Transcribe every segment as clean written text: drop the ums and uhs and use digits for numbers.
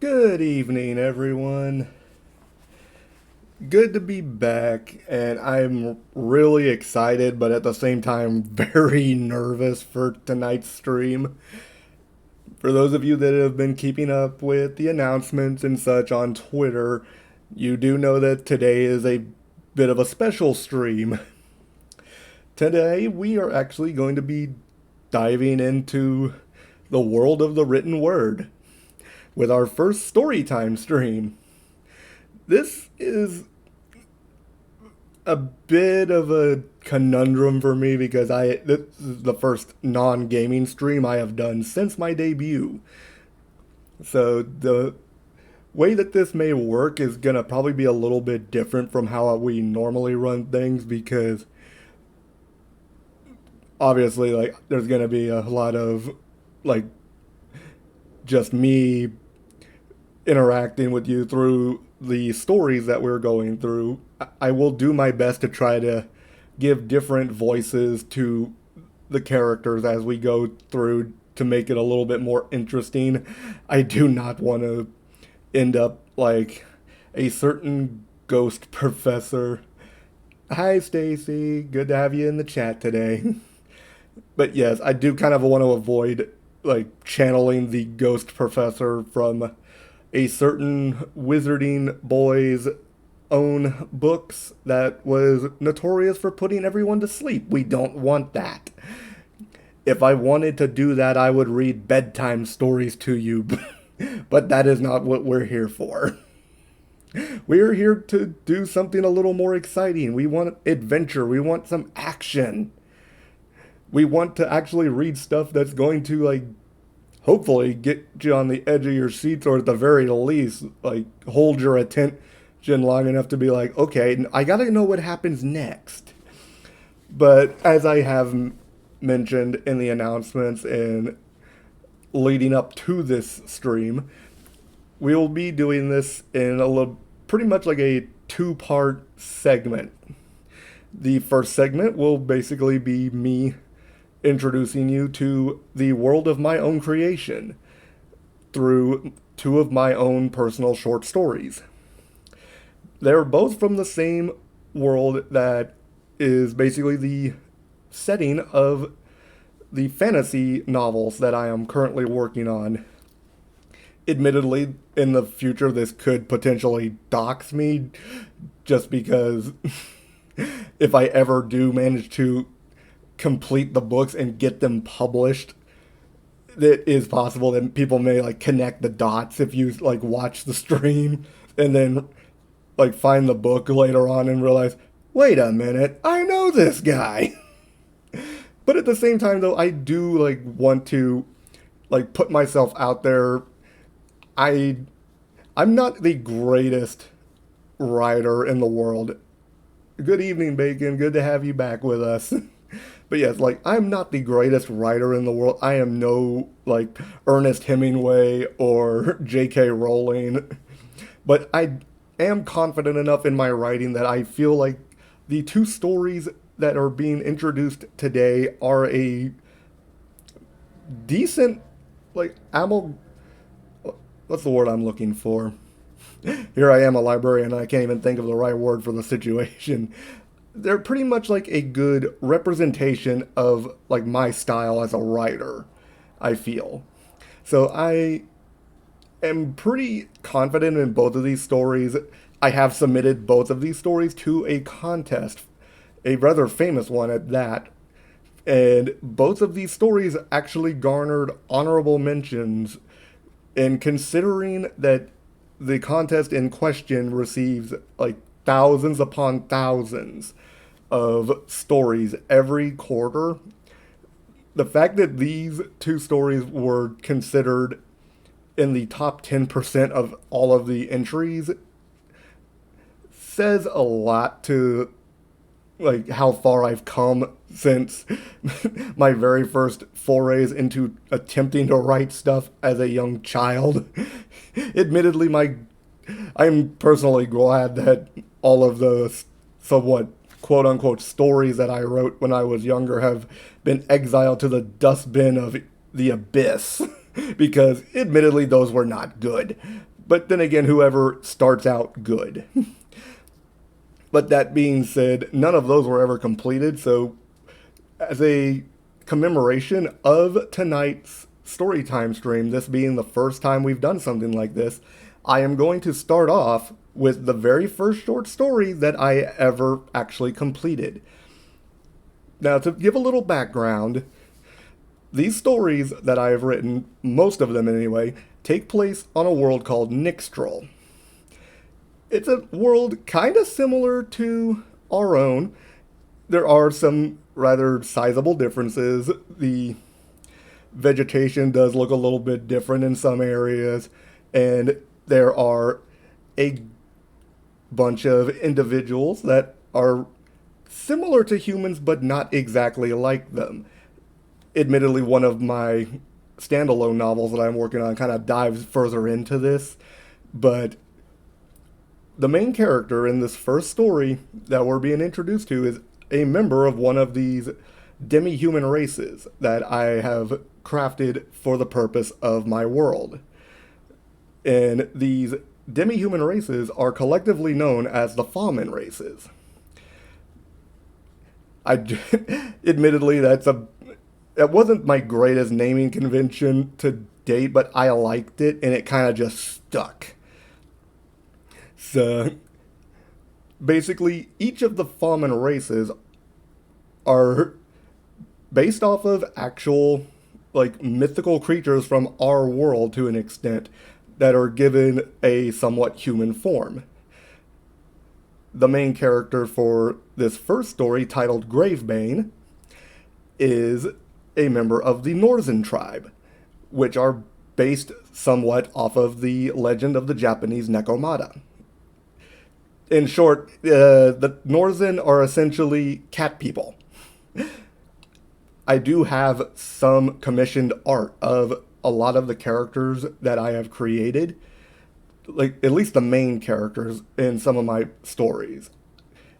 Good evening, everyone. Good to be back, and I'm really excited, but at the same time, very nervous for tonight's stream. For those of you that have been keeping up with the announcements and such on Twitter, you do know that today is a bit of a special stream. Today, we are actually going to be diving into the world of the written word with our first Storytime stream. This is a bit of a conundrum for me because this is the first non-gaming stream I have done since my debut. So the way that this may work is gonna probably be a little bit different from how we normally run things because obviously like there's gonna be a lot of like just me interacting with you through the stories that we're going through. I will do my best to try to give different voices to the characters as we go through to make it a little bit more interesting. I do not want to end up like a certain ghost professor. Hi, Stacy. Good to have you in the chat today. But yes, I do kind of want to avoid like channeling the ghost professor from a certain wizarding boy's own books that was notorious for putting everyone to sleep. We don't want that. If I wanted to do that, I would read bedtime stories to you, but that is not what we're here for. We're here to do something a little more exciting. We want adventure. We want some action. We want to actually read stuff that's going to, like, hopefully get you on the edge of your seats, or at the very least, like, hold your attention long enough to be like, okay, I gotta know what happens next. But as I have mentioned in the announcements and leading up to this stream, we'll be doing this in a little, pretty much like a two-part segment. The first segment will basically be me introducing you to the world of my own creation through two of my own personal short stories. They're both from the same world that is basically the setting of the fantasy novels that I am currently working on. Admittedly, in the future, this could potentially dox me just because if I ever do manage to complete the books and get them published, it is possible that people may like connect the dots if you like watch the stream and then like find the book later on and realize, wait a minute, I know this guy. But at the same time though, I do like want to like put myself out there. I'm not the greatest writer in the world. Good evening, Bacon. Good to have you back with us. But yes, like, I'm not the greatest writer in the world. I am no, like, Ernest Hemingway or J.K. Rowling. But I am confident enough in my writing that I feel like the two stories that are being introduced today are a decent, like, what's the word I'm looking for? Here I am, a librarian, and I can't even think of the right word for the situation. They're pretty much like a good representation of like my style as a writer, I feel. So I am pretty confident in both of these stories. I have submitted both of these stories to a contest, a rather famous one at that. And both of these stories actually garnered honorable mentions. And considering that the contest in question receives like thousands upon thousands of stories every quarter, the fact that these two stories were considered in the top 10% of all of the entries says a lot to like how far I've come since my very first forays into attempting to write stuff as a young child. Admittedly, I'm personally glad that all of the somewhat quote unquote stories that I wrote when I was younger have been exiled to the dustbin of the abyss because admittedly those were not good. But then again, whoever starts out good. But that being said, none of those were ever completed. So, as a commemoration of tonight's Storytime stream, this being the first time we've done something like this, I am going to start off with the very first short story that I ever actually completed. Now, to give a little background, these stories that I have written, most of them anyway, take place on a world called Nixtral. It's a world kind of similar to our own. There are some rather sizable differences. The vegetation does look a little bit different in some areas, and there are a bunch of individuals that are similar to humans but not exactly like them. Admittedly, one of my standalone novels that I'm working on kind of dives further into this, but the main character in this first story that we're being introduced to is a member of one of these demi-human races that I have crafted for the purpose of my world. And these demi-human races are collectively known as the Famen races. I admittedly that wasn't my greatest naming convention to date, but I liked it and it kind of just stuck. So basically, each of the Famen races are based off of actual, like, mythical creatures from our world to an extent that are given a somewhat human form. The main character for this first story, titled Gravebane, is a member of the Northern tribe, which are based somewhat off of the legend of the Japanese Nekomata. In short, the Northern are essentially cat people. I do have some commissioned art of a lot of the characters that I have created, like at least the main characters in some of my stories.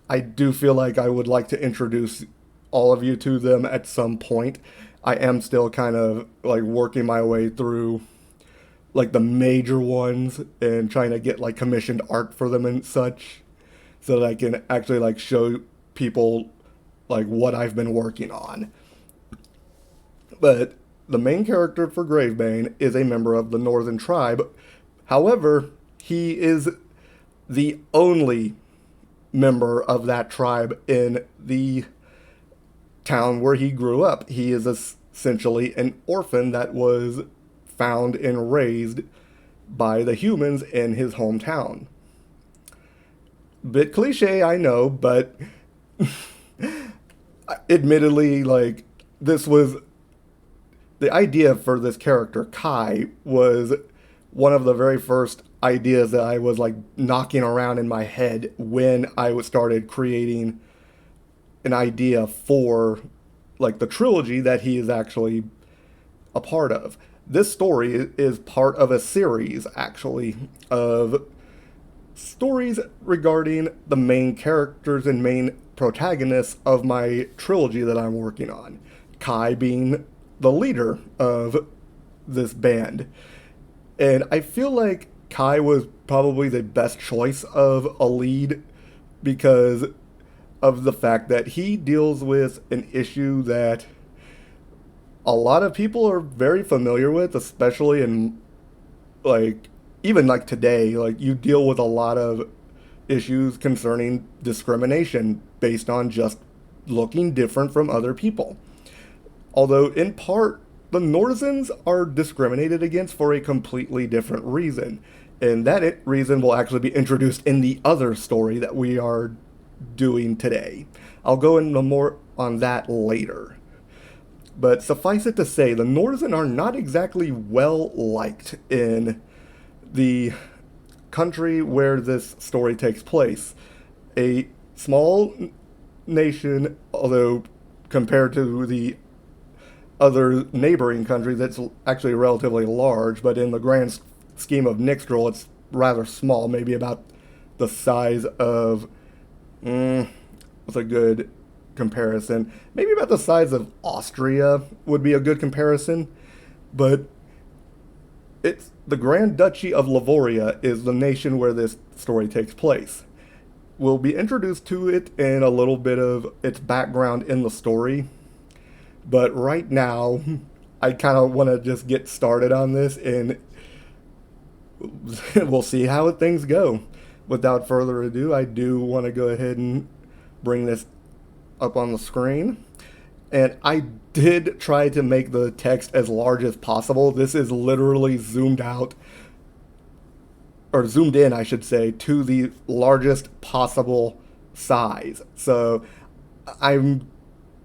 I do feel like I would like to introduce all of you to them at some point. I am still kind of like working my way through like the major ones and trying to get like commissioned art for them and such so that I can actually like show people like what I've been working on. But the main character for Gravebane is a member of the Northern tribe. However, he is the only member of that tribe in the town where he grew up. He is essentially an orphan that was found and raised by the humans in his hometown. Bit cliche, I know, but admittedly, like, this was the idea for this character, Kai, was one of the very first ideas that I was like knocking around in my head when I started creating an idea for like the trilogy that he is actually a part of. This story is part of a series actually of stories regarding the main characters and main protagonists of my trilogy that I'm working on. Kai being the leader of this band. And I feel like Kai was probably the best choice of a lead because of the fact that he deals with an issue that a lot of people are very familiar with, especially in like even like today, like you deal with a lot of issues concerning discrimination based on just looking different from other people. Although in part the Northens are discriminated against for a completely different reason. And that reason will actually be introduced in the other story that we are doing today. I'll go into more on that later. But suffice it to say, the Northern are not exactly well liked in the country where this story takes place. A small nation, although compared to the other neighboring country that's actually relatively large, but in the grand scheme of Nixtral, it's rather small, maybe about the size of, what's a good comparison? Maybe about the size of Austria would be a good comparison, but It's the Grand Duchy of Livoria is the nation where this story takes place. We'll be introduced to it in a little bit of its background in the story, but right now, I kind of want to just get started on this and we'll see how things go. Without further ado, I do want to go ahead and bring this up on the screen. And I did try to make the text as large as possible. This is literally zoomed out, or zoomed in, I should say, to the largest possible size. So I'm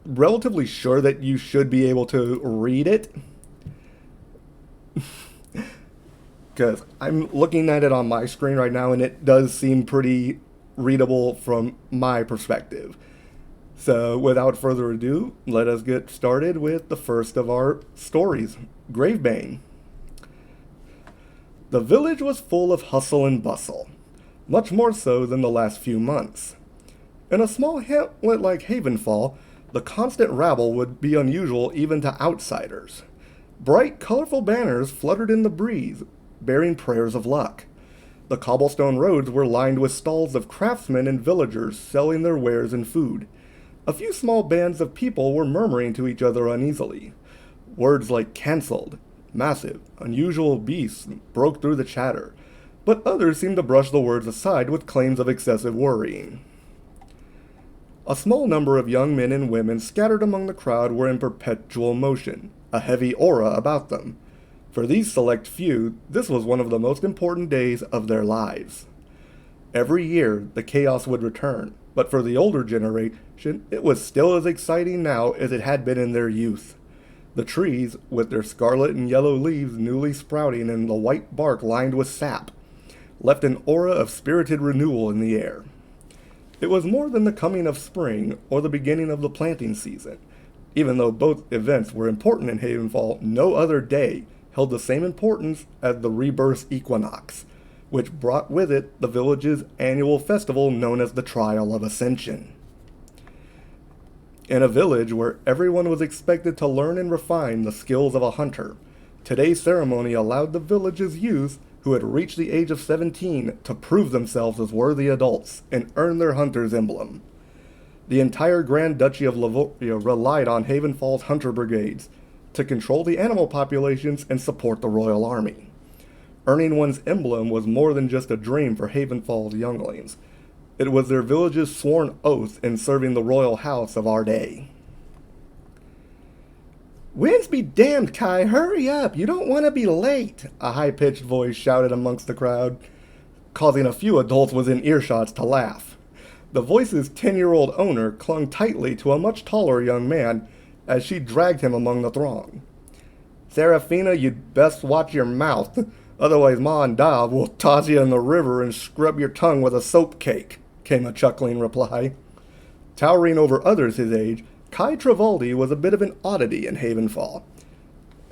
relatively sure that you should be able to read it. Because I'm looking at it on my screen right now and it does seem pretty readable from my perspective. So without further ado, let us get started with the first of our stories, Gravebane. The village was full of hustle and bustle, much more so than the last few months. In a small hamlet like Havenfall, the constant rabble would be unusual even to outsiders. Bright, colorful banners fluttered in the breeze, bearing prayers of luck. The cobblestone roads were lined with stalls of craftsmen and villagers selling their wares and food. A few small bands of people were murmuring to each other uneasily. Words like cancelled, massive, unusual beasts broke through the chatter, but others seemed to brush the words aside with claims of excessive worrying. A small number of young men and women scattered among the crowd were in perpetual motion, a heavy aura about them. For these select few, this was one of the most important days of their lives. Every year, the chaos would return, but for the older generation, it was still as exciting now as it had been in their youth. The trees, with their scarlet and yellow leaves newly sprouting and the white bark lined with sap, left an aura of spirited renewal in the air. It was more than the coming of spring or the beginning of the planting season. Even though both events were important in Havenfall, no other day held the same importance as the rebirth equinox, which brought with it the village's annual festival known as the Trial of Ascension. In a village where everyone was expected to learn and refine the skills of a hunter, today's ceremony allowed the village's youth who had reached the age of 17 to prove themselves as worthy adults and earn their hunter's emblem. The entire Grand Duchy of Livoria relied on Havenfall's hunter brigades to control the animal populations and support the royal army. Earning one's emblem was more than just a dream for Havenfall's younglings. It was their village's sworn oath in serving the royal house of our day. "Winds be damned, Kai, hurry up, you don't want to be late," a high-pitched voice shouted amongst the crowd, causing a few adults within earshots to laugh. The voice's 10-year-old owner clung tightly to a much taller young man as she dragged him among the throng. "Seraphina, you'd best watch your mouth, otherwise Ma and Dad will toss you in the river and scrub your tongue with a soap cake," came a chuckling reply. Towering over others his age, Kai Travaldi was a bit of an oddity in Havenfall.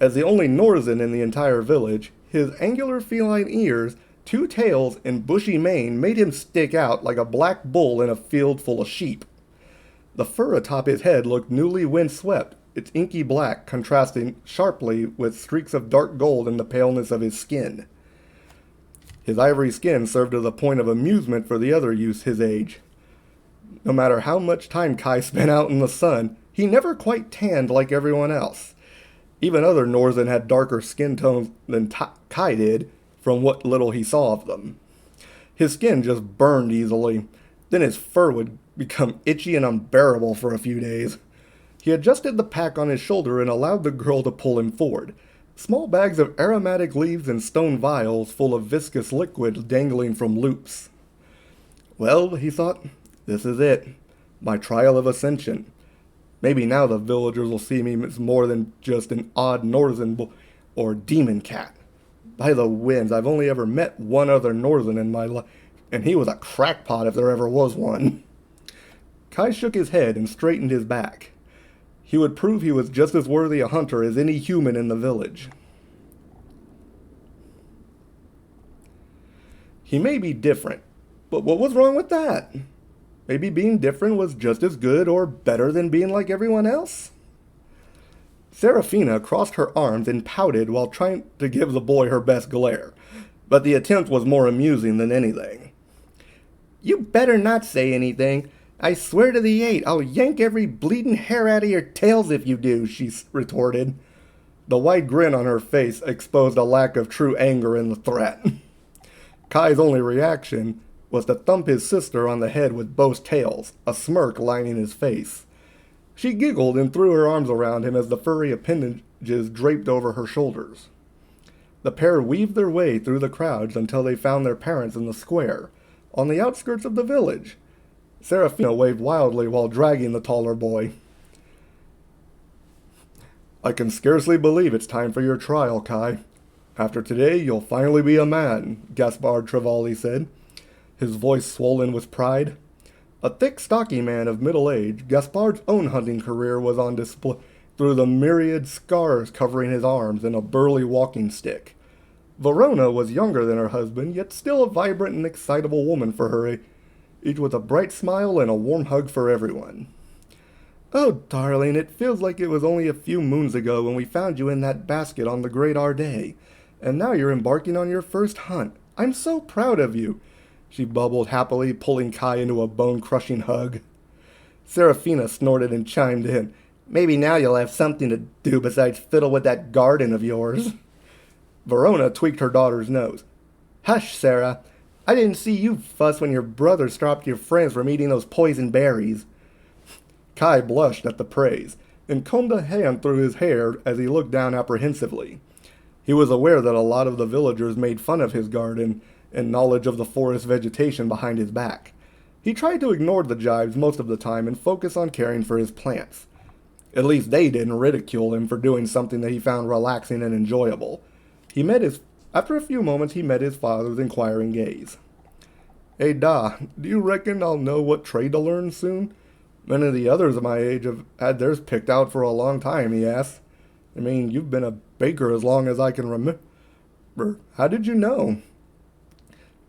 As the only Norzen in the entire village, his angular feline ears, 2 tails, and bushy mane made him stick out like a black bull in a field full of sheep. The fur atop his head looked newly windswept, its inky black contrasting sharply with streaks of dark gold in the paleness of his skin. His ivory skin served as a point of amusement for the other youths his age. No matter how much time Kai spent out in the sun, he never quite tanned like everyone else. Even other Norzen had darker skin tones than Kai did, from what little he saw of them. His skin just burned easily, then his fur would become itchy and unbearable for a few days. He adjusted the pack on his shoulder and allowed the girl to pull him forward. Small bags of aromatic leaves and stone vials full of viscous liquid dangling from loops. Well, he thought, this is it. My trial of ascension. Maybe now the villagers will see me as more than just an odd Norzen or demon cat. By the winds, I've only ever met one other Norzen in my life, and he was a crackpot if there ever was one. Kai shook his head and straightened his back. He would prove he was just as worthy a hunter as any human in the village. He may be different, but what was wrong with that? Maybe being different was just as good or better than being like everyone else? Serafina crossed her arms and pouted while trying to give the boy her best glare, but the attempt was more amusing than anything. You better not say anything. I swear to the eight, I'll yank every bleedin' hair out of your tails if you do, she retorted. The wide grin on her face exposed a lack of true anger in the threat. Kai's only reaction was to thump his sister on the head with both tails, a smirk lining his face. She giggled and threw her arms around him as the furry appendages draped over her shoulders. The pair weaved their way through the crowds until they found their parents in the square, on the outskirts of the village. Serafina waved wildly while dragging the taller boy. I can scarcely believe it's time for your trial, Kai. After today, you'll finally be a man, Gaspard Trevally said, his voice swollen with pride. A thick, stocky man of middle age, Gaspard's own hunting career was on display through the myriad scars covering his arms and a burly walking stick. Verona was younger than her husband, yet still a vibrant and excitable woman for her age, each with a bright smile and a warm hug for everyone. Oh, darling, it feels like it was only a few moons ago when we found you in that basket on the Great Ardea, and now you're embarking on your first hunt. I'm so proud of you, she bubbled happily, pulling Kai into a bone-crushing hug. Serafina snorted and chimed in. Maybe now you'll have something to do besides fiddle with that garden of yours. Verona tweaked her daughter's nose. Hush, Sarah. I didn't see you fuss when your brother stopped your friends from eating those poison berries. Kai blushed at the praise, and combed a hand through his hair as he looked down apprehensively. He was aware that a lot of the villagers made fun of his garden and knowledge of the forest vegetation behind his back. He tried to ignore the jibes most of the time and focus on caring for his plants. At least they didn't ridicule him for doing something that he found relaxing and enjoyable. After a few moments, he met his father's inquiring gaze. Hey, Da, do you reckon I'll know what trade to learn soon? Many of the others of my age have had theirs picked out for a long time, he asked. I mean, you've been a baker as long as I can remember. How did you know?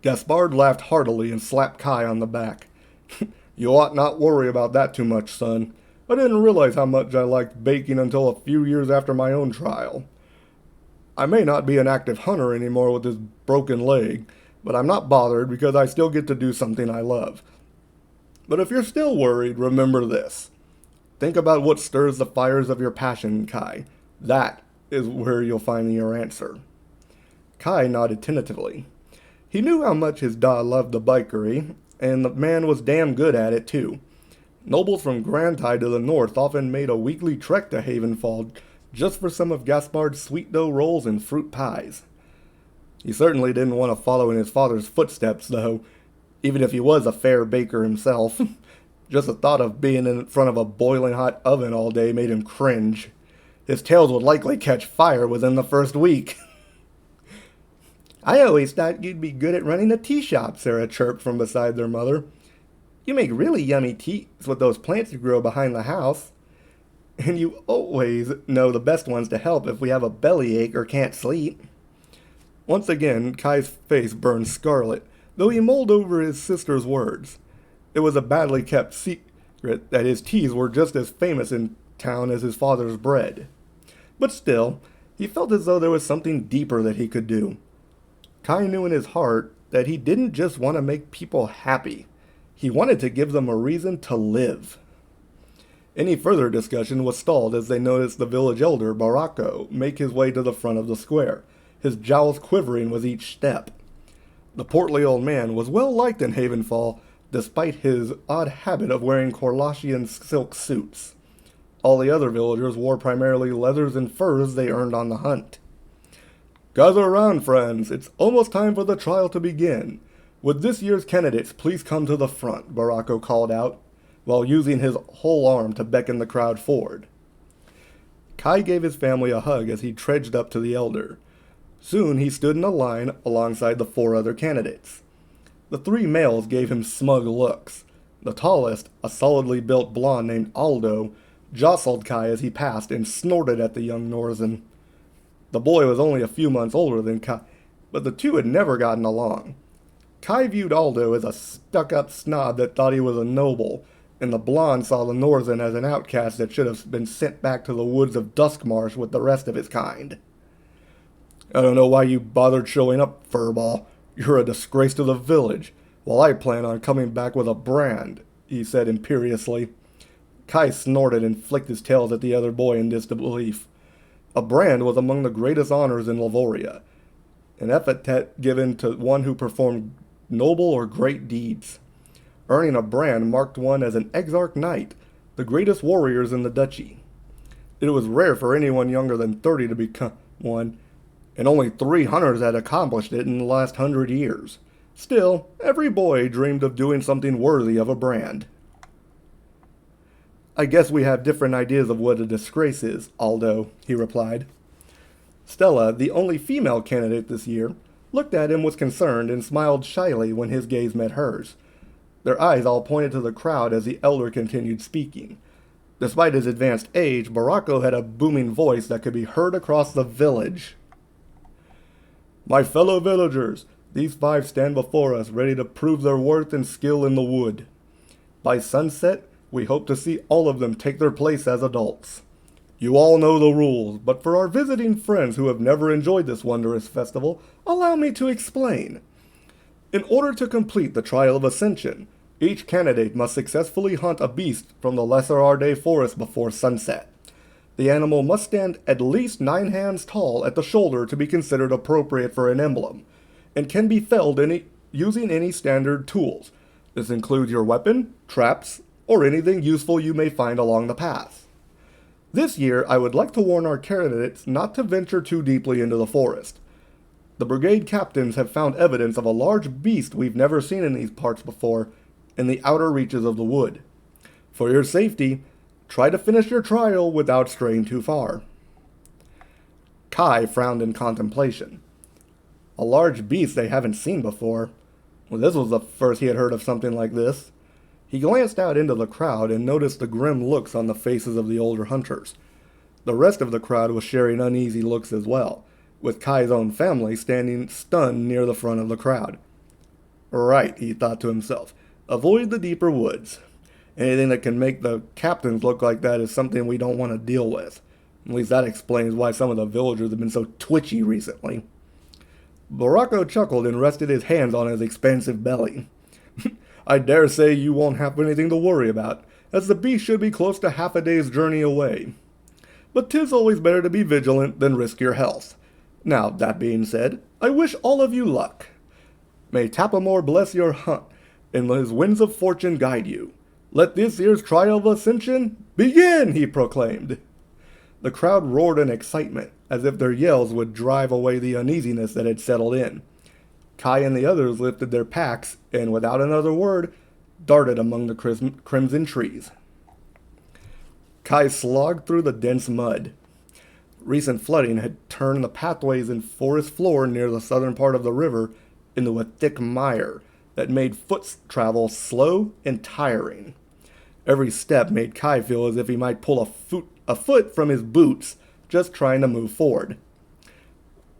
Gaspard laughed heartily and slapped Kai on the back. You ought not worry about that too much, son. I didn't realize how much I liked baking until a few years after my own trial. I may not be an active hunter anymore with this broken leg, but I'm not bothered because I still get to do something I love. But if you're still worried, remember this. Think about what stirs the fires of your passion, Kai. That is where you'll find your answer. Kai nodded tentatively. He knew how much his Da loved the bikery, and the man was damn good at it too. Nobles from Grantai to the north often made a weekly trek to Havenfall just for some of Gaspard's sweet dough rolls and fruit pies. He certainly didn't want to follow in his father's footsteps, though, even if he was a fair baker himself. Just the thought of being in front of a boiling hot oven all day made him cringe. His tails would likely catch fire within the first week. I always thought you'd be good at running a tea shop, Sarah chirped from beside their mother. You make really yummy teas with those plants you grow behind the house. And you always know the best ones to help if we have a bellyache or can't sleep. Once again, Kai's face burned scarlet, though he mulled over his sister's words. It was a badly kept secret that his teas were just as famous in town as his father's bread. But still, he felt as though there was something deeper that he could do. Kai knew in his heart that he didn't just want to make people happy. He wanted to give them a reason to live. Any further discussion was stalled as they noticed the village elder, Baracco, make his way to the front of the square, his jowls quivering with each step. The portly old man was well liked in Havenfall, despite his odd habit of wearing Corlachian silk suits. All the other villagers wore primarily leathers and furs they earned on the hunt. Gather around, friends. It's almost time for the trial to begin. Would this year's candidates please come to the front, Baracco called out, while using his whole arm to beckon the crowd forward. Kai gave his family a hug as he trudged up to the elder. Soon he stood in a line alongside the 4 other candidates. The 3 males gave him smug looks. The tallest, a solidly built blonde named Aldo, jostled Kai as he passed and snorted at the young Norsen. The boy was only a few months older than Kai, but the two had never gotten along. Kai viewed Aldo as a stuck-up snob that thought he was a noble, and the blonde saw the Northern as an outcast that should have been sent back to the woods of Duskmarsh with the rest of his kind. I don't know why you bothered showing up, Furball. You're a disgrace to the village, while I plan on coming back with a brand, he said imperiously. Kai snorted and flicked his tails at the other boy in disbelief. A brand was among the greatest honors in Lavoria, an epithet given to one who performed noble or great deeds. Earning a brand marked one as an Exarch Knight, the greatest warriors in the duchy. It was rare for anyone younger than 30 to become one, and only 3 hunters had accomplished it in the last 100 years. Still, every boy dreamed of doing something worthy of a brand. I guess we have different ideas of what a disgrace is, Aldo, he replied. Stella, the only female candidate this year, looked at him with concern and smiled shyly when his gaze met hers. Their eyes all pointed to the crowd as the elder continued speaking. Despite his advanced age, Baracco had a booming voice that could be heard across the village. My fellow villagers, these 5 stand before us ready to prove their worth and skill in the wood. By sunset, we hope to see all of them take their place as adults. You all know the rules, but for our visiting friends who have never enjoyed this wondrous festival, allow me to explain. In order to complete the Trial of Ascension, each candidate must successfully hunt a beast from the Lesser Arde forest before sunset. The animal must stand at least 9 hands tall at the shoulder to be considered appropriate for an emblem, and can be felled using any standard tools. This includes your weapon, traps, or anything useful you may find along the path. This year, I would like to warn our candidates not to venture too deeply into the forest. The brigade captains have found evidence of a large beast we've never seen in these parts before in the outer reaches of the wood. For your safety, try to finish your trial without straying too far. Kai frowned in contemplation. A large beast they haven't seen before. Well, this was the first he had heard of something like this. He glanced out into the crowd and noticed the grim looks on the faces of the older hunters. The rest of the crowd was sharing uneasy looks as well, with Kai's own family standing stunned near the front of the crowd. Right, he thought to himself. Avoid the deeper woods. Anything that can make the captains look like that is something we don't want to deal with. At least that explains why some of the villagers have been so twitchy recently. Baracco chuckled and rested his hands on his expansive belly. I dare say you won't have anything to worry about, as the beast should be close to half a day's journey away. But 'tis always better to be vigilant than risk your health. Now, that being said, I wish all of you luck. May Tapamore bless your hunt, and his winds of fortune guide you. Let this year's Trial of Ascension begin, he proclaimed. The crowd roared in excitement, as if their yells would drive away the uneasiness that had settled in. Kai and the others lifted their packs, and without another word, darted among the crimson trees. Kai slogged through the dense mud. Recent flooding had turned the pathways and forest floor near the southern part of the river into a thick mire that made foot travel slow and tiring. Every step made Kai feel as if he might pull a foot from his boots just trying to move forward.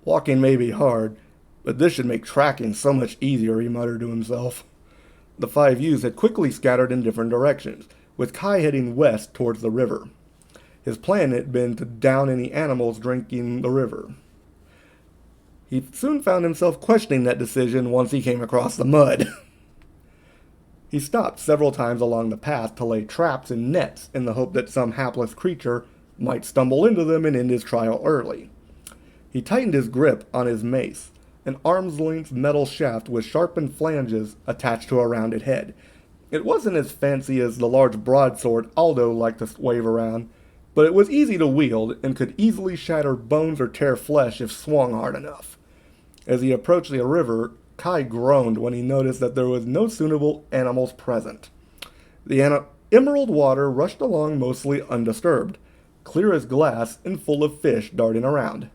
Walking may be hard, but this should make tracking so much easier, he muttered to himself. The 5 youths had quickly scattered in different directions, with Kai heading west towards the river. His plan had been to down any animals drinking the river. He soon found himself questioning that decision once he came across the mud. He stopped several times along the path to lay traps and nets in the hope that some hapless creature might stumble into them and end his trial early. He tightened his grip on his mace, an arm's-length metal shaft with sharpened flanges attached to a rounded head. It wasn't as fancy as the large broadsword Aldo liked to wave around, but it was easy to wield and could easily shatter bones or tear flesh if swung hard enough. As he approached the river, Kai groaned when he noticed that there was no suitable animals present. The emerald water rushed along mostly undisturbed, clear as glass and full of fish darting around.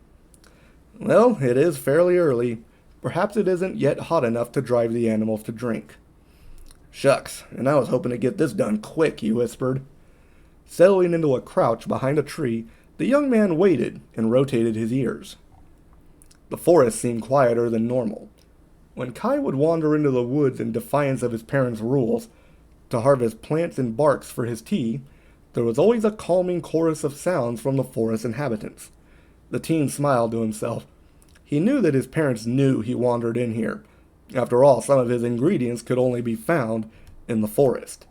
Well, it is fairly early. Perhaps it isn't yet hot enough to drive the animals to drink. Shucks, and I was hoping to get this done quick, he whispered. Settling into a crouch behind a tree, the young man waited and rotated his ears. The forest seemed quieter than normal. When Kai would wander into the woods in defiance of his parents' rules, to harvest plants and barks for his tea, there was always a calming chorus of sounds from the forest inhabitants. The teen smiled to himself. He knew that his parents knew he wandered in here. After all, some of his ingredients could only be found in the forest.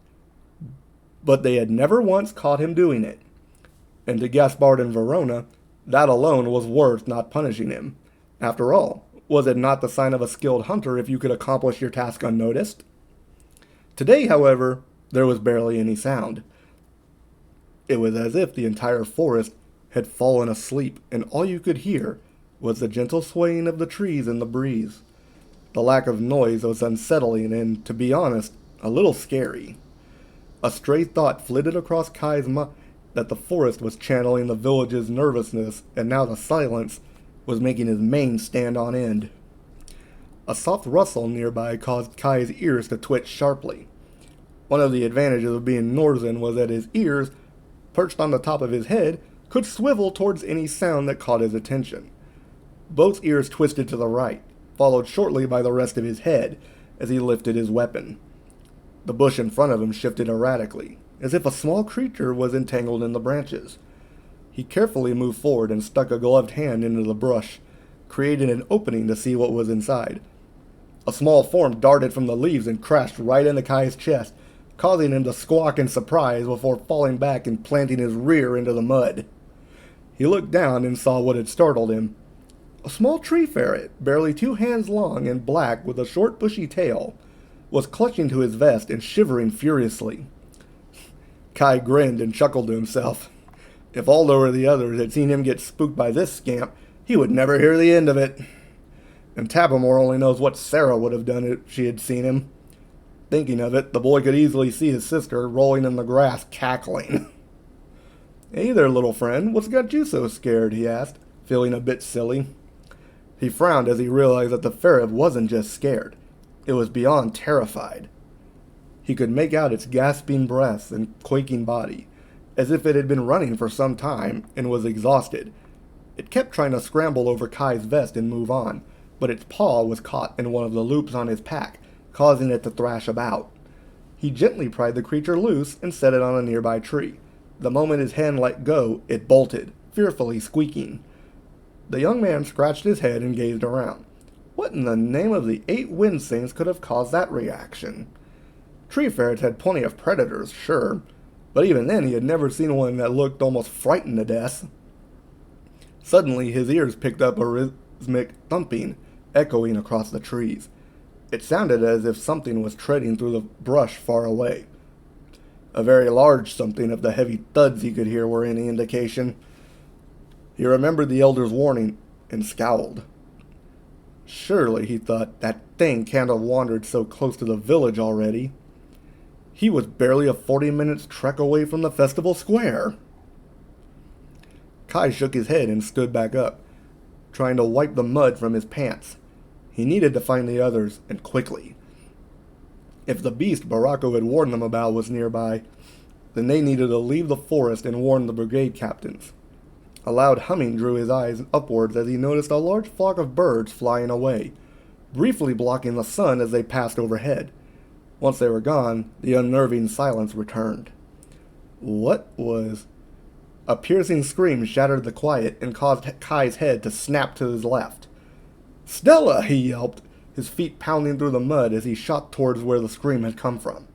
But they had never once caught him doing it. And to Gaspard and Verona, that alone was worth not punishing him. After all, was it not the sign of a skilled hunter if you could accomplish your task unnoticed? Today, however, there was barely any sound. It was as if the entire forest had fallen asleep, and all you could hear was the gentle swaying of the trees in the breeze. The lack of noise was unsettling and, to be honest, a little scary. A stray thought flitted across Kai's mind that the forest was channeling the village's nervousness, and now the silence was making his mane stand on end. A soft rustle nearby caused Kai's ears to twitch sharply. One of the advantages of being Northern was that his ears, perched on the top of his head, could swivel towards any sound that caught his attention. Both ears twisted to the right, followed shortly by the rest of his head as he lifted his weapon. The bush in front of him shifted erratically, as if a small creature was entangled in the branches. He carefully moved forward and stuck a gloved hand into the brush, creating an opening to see what was inside. A small form darted from the leaves and crashed right into Kai's chest, causing him to squawk in surprise before falling back and planting his rear into the mud. He looked down and saw what had startled him. A small tree ferret, barely 2 hands long and black with a short bushy tail, was clutching to his vest and shivering furiously. Kai grinned and chuckled to himself. If Aldo or the others had seen him get spooked by this scamp, he would never hear the end of it. And Tapamore only knows what Sarah would have done if she had seen him. Thinking of it, the boy could easily see his sister rolling in the grass, cackling. "Hey there, little friend, what's got you so scared?" he asked, feeling a bit silly. He frowned as he realized that the ferret wasn't just scared. It was beyond terrified. He could make out its gasping breaths and quaking body, as if it had been running for some time and was exhausted. It kept trying to scramble over Kai's vest and move on, but its paw was caught in one of the loops on his pack, causing it to thrash about. He gently pried the creature loose and set it on a nearby tree. The moment his hand let go, it bolted, fearfully squeaking. The young man scratched his head and gazed around. What in the name of the 8 wind saints could have caused that reaction? Tree ferrets had plenty of predators, sure, but even then he had never seen one that looked almost frightened to death. Suddenly his ears picked up a rhythmic thumping, echoing across the trees. It sounded as if something was treading through the brush far away. A very large something if the heavy thuds he could hear were any indication. He remembered the elder's warning and scowled. Surely, he thought, that thing can't have wandered so close to the village already. He was barely a 40-minute trek away from the festival square. Kai shook his head and stood back up, trying to wipe the mud from his pants. He needed to find the others, and quickly. If the beast Baracco had warned them about was nearby, then they needed to leave the forest and warn the brigade captains. A loud humming drew his eyes upwards as he noticed a large flock of birds flying away, briefly blocking the sun as they passed overhead. Once they were gone, the unnerving silence returned. What was... A piercing scream shattered the quiet and caused Kai's head to snap to his left. "Stella!" he yelped, his feet pounding through the mud as he shot towards where the scream had come from.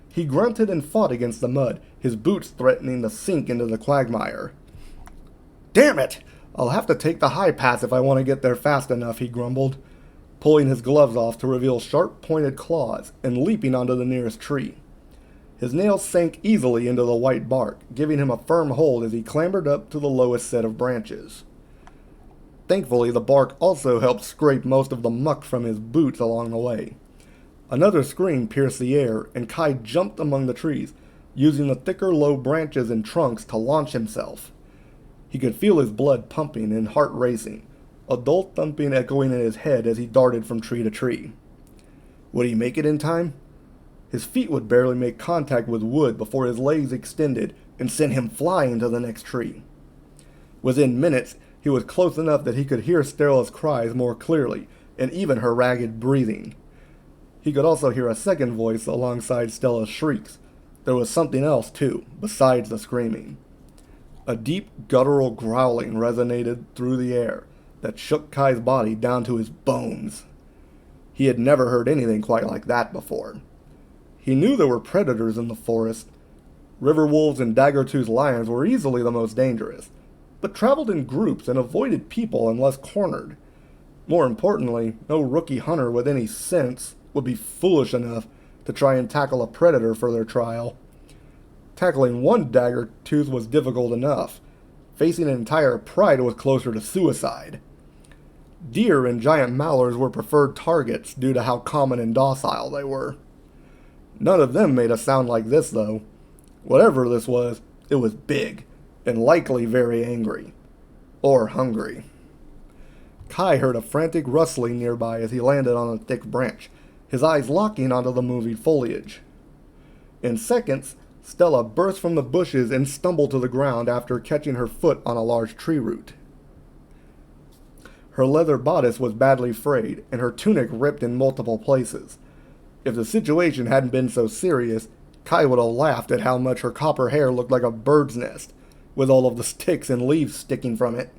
He grunted and fought against the mud, his boots threatening to sink into the quagmire. "Damn it! I'll have to take the high pass if I want to get there fast enough," he grumbled, pulling his gloves off to reveal sharp-pointed claws and leaping onto the nearest tree. His nails sank easily into the white bark, giving him a firm hold as he clambered up to the lowest set of branches. Thankfully, the bark also helped scrape most of the muck from his boots along the way. Another scream pierced the air, and Kai jumped among the trees, using the thicker low branches and trunks to launch himself. He could feel his blood pumping and heart racing, a dull thumping echoing in his head as he darted from tree to tree. Would he make it in time? His feet would barely make contact with wood before his legs extended and sent him flying to the next tree. Within minutes, he was close enough that he could hear Stella's cries more clearly, and even her ragged breathing. He could also hear a second voice alongside Stella's shrieks. There was something else, too, besides the screaming. A deep, guttural growling resonated through the air that shook Kai's body down to his bones. He had never heard anything quite like that before. He knew there were predators in the forest. River wolves and dagger-toothed lions were easily the most dangerous, but traveled in groups and avoided people unless cornered. More importantly, no rookie hunter with any sense would be foolish enough to try and tackle a predator for their trial. Tackling one dagger tooth was difficult enough. Facing an entire pride was closer to suicide. Deer and giant mallards were preferred targets due to how common and docile they were. None of them made a sound like this, though. Whatever this was, it was big, and likely very angry. Or hungry. Kai heard a frantic rustling nearby as he landed on a thick branch, his eyes locking onto the moving foliage. In seconds, Stella burst from the bushes and stumbled to the ground after catching her foot on a large tree root. Her leather bodice was badly frayed, and her tunic ripped in multiple places. If the situation hadn't been so serious, Kai would have laughed at how much her copper hair looked like a bird's nest, with all of the sticks and leaves sticking from it.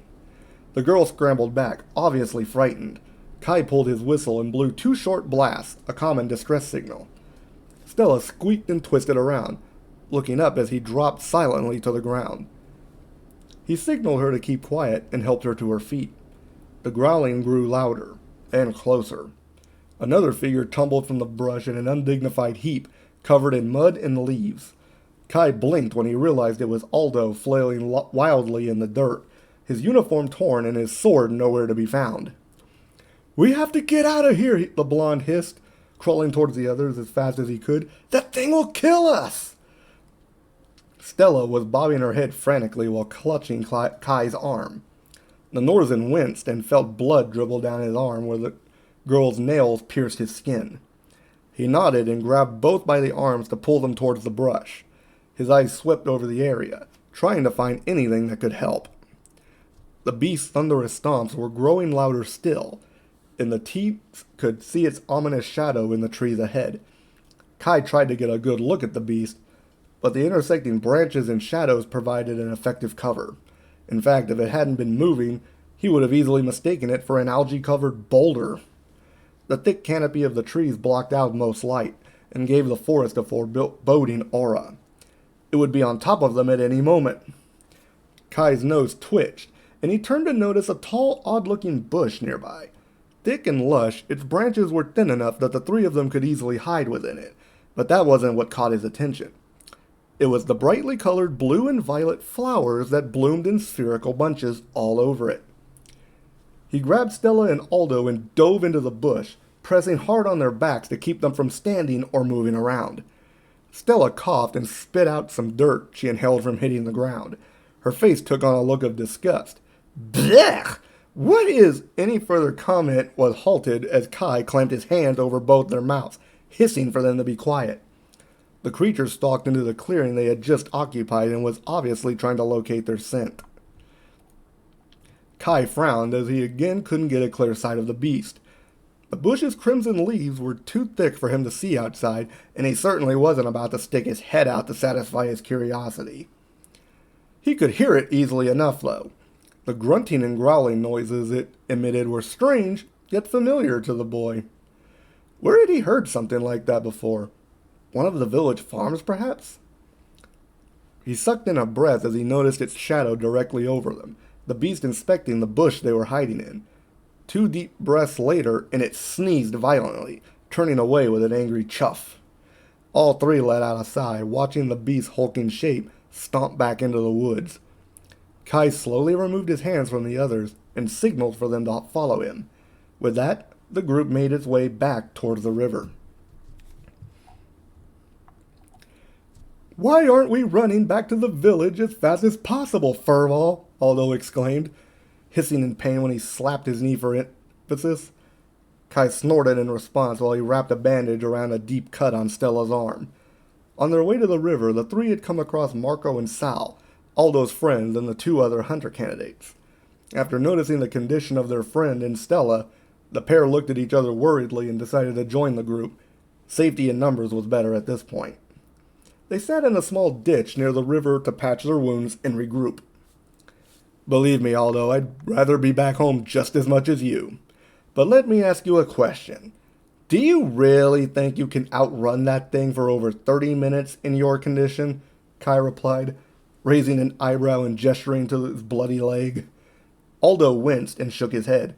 The girl scrambled back, obviously frightened. Kai pulled his whistle and blew 2 short blasts, a common distress signal. Stella squeaked and twisted around, looking up as he dropped silently to the ground. He signaled her to keep quiet and helped her to her feet. The growling grew louder and closer. Another figure tumbled from the brush in an undignified heap, covered in mud and leaves. Kai blinked when he realized it was Aldo flailing wildly in the dirt, his uniform torn and his sword nowhere to be found. "We have to get out of here," the blonde hissed, crawling towards the others as fast as he could. "That thing will kill us!" Stella was bobbing her head frantically while clutching Kai's arm. The Northern winced and felt blood dribble down his arm where the girl's nails pierced his skin. He nodded and grabbed both by the arms to pull them towards the brush. His eyes swept over the area, trying to find anything that could help. The beast's thunderous stomps were growing louder still, and the teeth could see its ominous shadow in the trees ahead. Kai tried to get a good look at the beast, but the intersecting branches and shadows provided an effective cover. In fact, if it hadn't been moving, he would have easily mistaken it for an algae-covered boulder. The thick canopy of the trees blocked out most light, and gave the forest a foreboding aura. It would be on top of them at any moment. Kai's nose twitched, and he turned to notice a tall, odd-looking bush nearby. Thick and lush, its branches were thin enough that the 3 of them could easily hide within it, but that wasn't what caught his attention. It was the brightly colored blue and violet flowers that bloomed in spherical bunches all over it. He grabbed Stella and Aldo and dove into the bush, pressing hard on their backs to keep them from standing or moving around. Stella coughed and spit out some dirt she inhaled from hitting the ground. Her face took on a look of disgust. "Blech! What is—" Any further comment was halted as Kai clamped his hands over both their mouths, hissing for them to be quiet. The creature stalked into the clearing they had just occupied and was obviously trying to locate their scent. Kai frowned as he again couldn't get a clear sight of the beast. The bush's crimson leaves were too thick for him to see outside, and he certainly wasn't about to stick his head out to satisfy his curiosity. He could hear it easily enough, though. The grunting and growling noises it emitted were strange, yet familiar to the boy. Where had he heard something like that before? One of the village farms, perhaps? He sucked in a breath as he noticed its shadow directly over them, the beast inspecting the bush they were hiding in. 2 deep breaths later, and it sneezed violently, turning away with an angry chuff. All 3 let out a sigh, watching the beast's hulking shape stomp back into the woods. Kai slowly removed his hands from the others and signaled for them to follow him. With that, the group made its way back towards the river. "Why aren't we running back to the village as fast as possible, Furwall?" Aldo exclaimed, hissing in pain when he slapped his knee for emphasis. Kai snorted in response while he wrapped a bandage around a deep cut on Stella's arm. On their way to the river, the 3 had come across Marco and Sal, Aldo's friends and the 2 other hunter candidates. After noticing the condition of their friend and Stella, the pair looked at each other worriedly and decided to join the group, Safety in numbers was better at this point. They sat in a small ditch near the river to patch their wounds and regroup. Believe me, Aldo, I'd rather be back home just as much as you. But let me ask you a question. Do you really think you can outrun that thing for over 30 minutes in your condition? Kai replied, raising an eyebrow and gesturing to his bloody leg. Aldo winced and shook his head.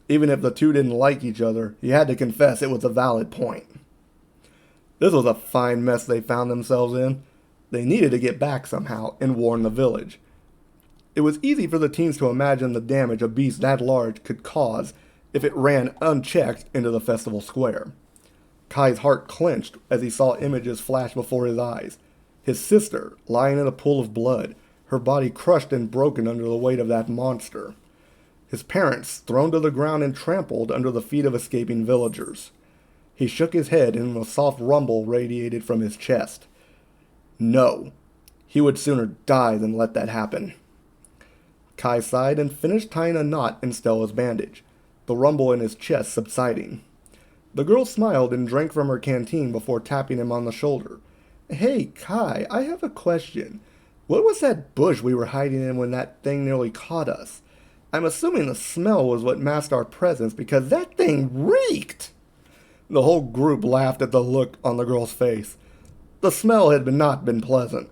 Even if the two didn't like each other, he had to confess it was a valid point. This was a fine mess they found themselves in. They needed to get back somehow and warn the village. It was easy for the teens to imagine the damage a beast that large could cause if it ran unchecked into the festival square. Kai's heart clenched as he saw images flash before his eyes. His sister, lying in a pool of blood, her body crushed and broken under the weight of that monster. His parents thrown to the ground and trampled under the feet of escaping villagers. He shook his head and a soft rumble radiated from his chest. No, he would sooner die than let that happen. Kai sighed and finished tying a knot in Stella's bandage, the rumble in his chest subsiding. The girl smiled and drank from her canteen before tapping him on the shoulder. Hey, Kai, I have a question. What was that bush we were hiding in when that thing nearly caught us? I'm assuming the smell was what masked our presence because that thing reeked. The whole group laughed at the look on the girl's face. The smell had not been pleasant,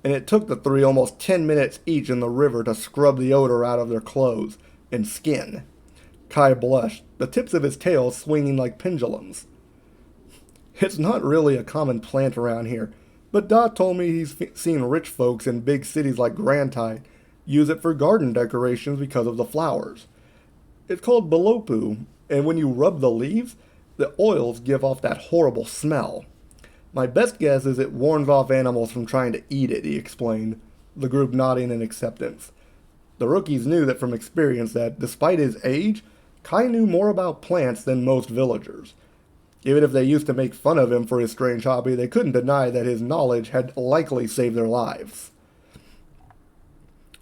and it took the three almost 10 minutes each in the river to scrub the odor out of their clothes and skin. Kai blushed, the tips of his tail swinging like pendulums. It's not really a common plant around here, but Dot told me he's seen rich folks in big cities like Grantai use it for garden decorations because of the flowers. It's called balopu, and when you rub the leaves, the oils give off that horrible smell. My best guess is it warns off animals from trying to eat it, he explained, the group nodding in acceptance. The rookies knew that from experience that, despite his age, Kai knew more about plants than most villagers. Even if they used to make fun of him for his strange hobby, they couldn't deny that his knowledge had likely saved their lives.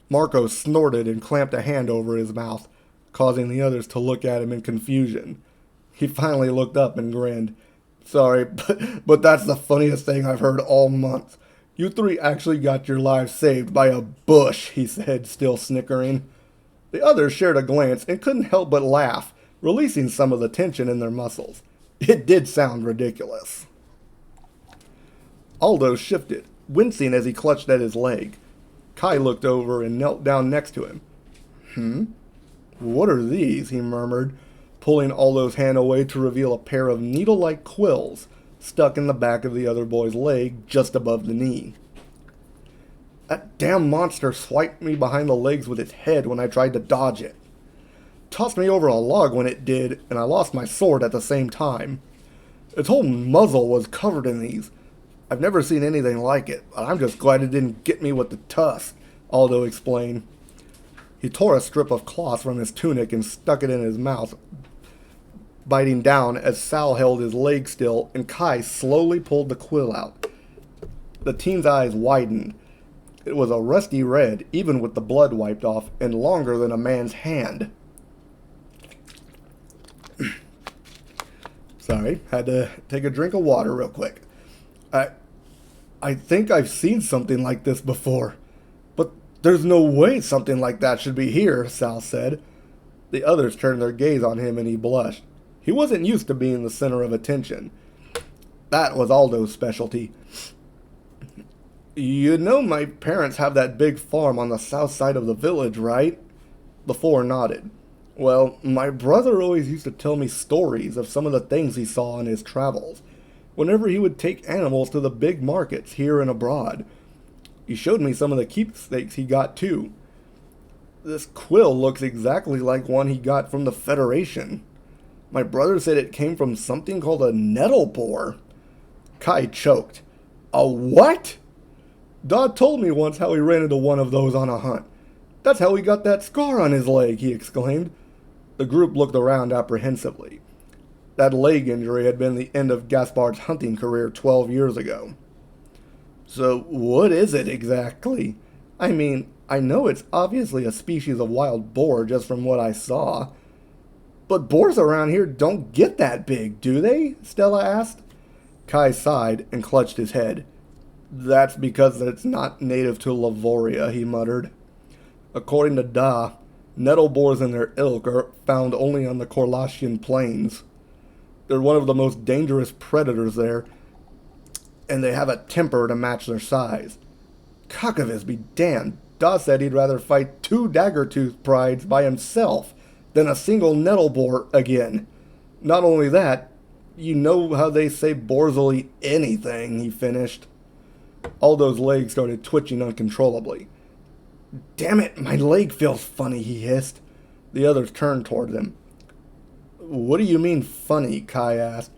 Marco snorted and clamped a hand over his mouth, causing the others to look at him in confusion. He finally looked up and grinned. Sorry, but that's the funniest thing I've heard all month. You three actually got your lives saved by a bush, he said, still snickering. The others shared a glance and couldn't help but laugh, releasing some of the tension in their muscles. It did sound ridiculous. Aldo shifted, wincing as he clutched at his leg. Kai looked over and knelt down next to him. What are these? He murmured, pulling Aldo's hand away to reveal a pair of needle-like quills stuck in the back of the other boy's leg just above the knee. That damn monster swiped me behind the legs with its head when I tried to dodge it. Tossed me over a log when it did, and I lost my sword at the same time. Its whole muzzle was covered in these. I've never seen anything like it, but I'm just glad it didn't get me with the tusk, Aldo explained. He tore a strip of cloth from his tunic and stuck it in his mouth, biting down as Sal held his leg still and Kai slowly pulled the quill out. The teen's eyes widened. It was a rusty red, even with the blood wiped off, and longer than a man's hand. Sorry, had to take a drink of water real quick. I think I've seen something like this before, but there's no way something like that should be here, Sal said. The others turned their gaze on him and he blushed. He wasn't used to being the center of attention. That was Aldo's specialty. You know my parents have that big farm on the south side of the village, right? The four nodded. Well, my brother always used to tell me stories of some of the things he saw on his travels, whenever he would take animals to the big markets here and abroad. He showed me some of the keepsakes he got too. This quill looks exactly like one he got from the Federation. My brother said it came from something called a nettle boar. Kai choked. A what? Dodd told me once how he ran into one of those on a hunt. That's how he got that scar on his leg, he exclaimed. The group looked around apprehensively. That leg injury had been the end of Gaspard's hunting career 12 years ago. So what is it exactly? I mean, I know it's obviously a species of wild boar just from what I saw. But boars around here don't get that big, do they? Stella asked. Kai sighed and clutched his head. That's because it's not native to Lavoria, he muttered. According to Da, nettle boars and their ilk are found only on the Korlashian plains. They're one of the most dangerous predators there, and they have a temper to match their size. Cockavis be damned. Da said he'd rather fight 2 dagger-tooth prides by himself than a single nettle boar again. Not only that, you know how they say boars will eat anything, he finished. Aldo's leg started twitching uncontrollably. Damn it, my leg feels funny, he hissed. The others turned toward him. What do you mean funny? Kai asked.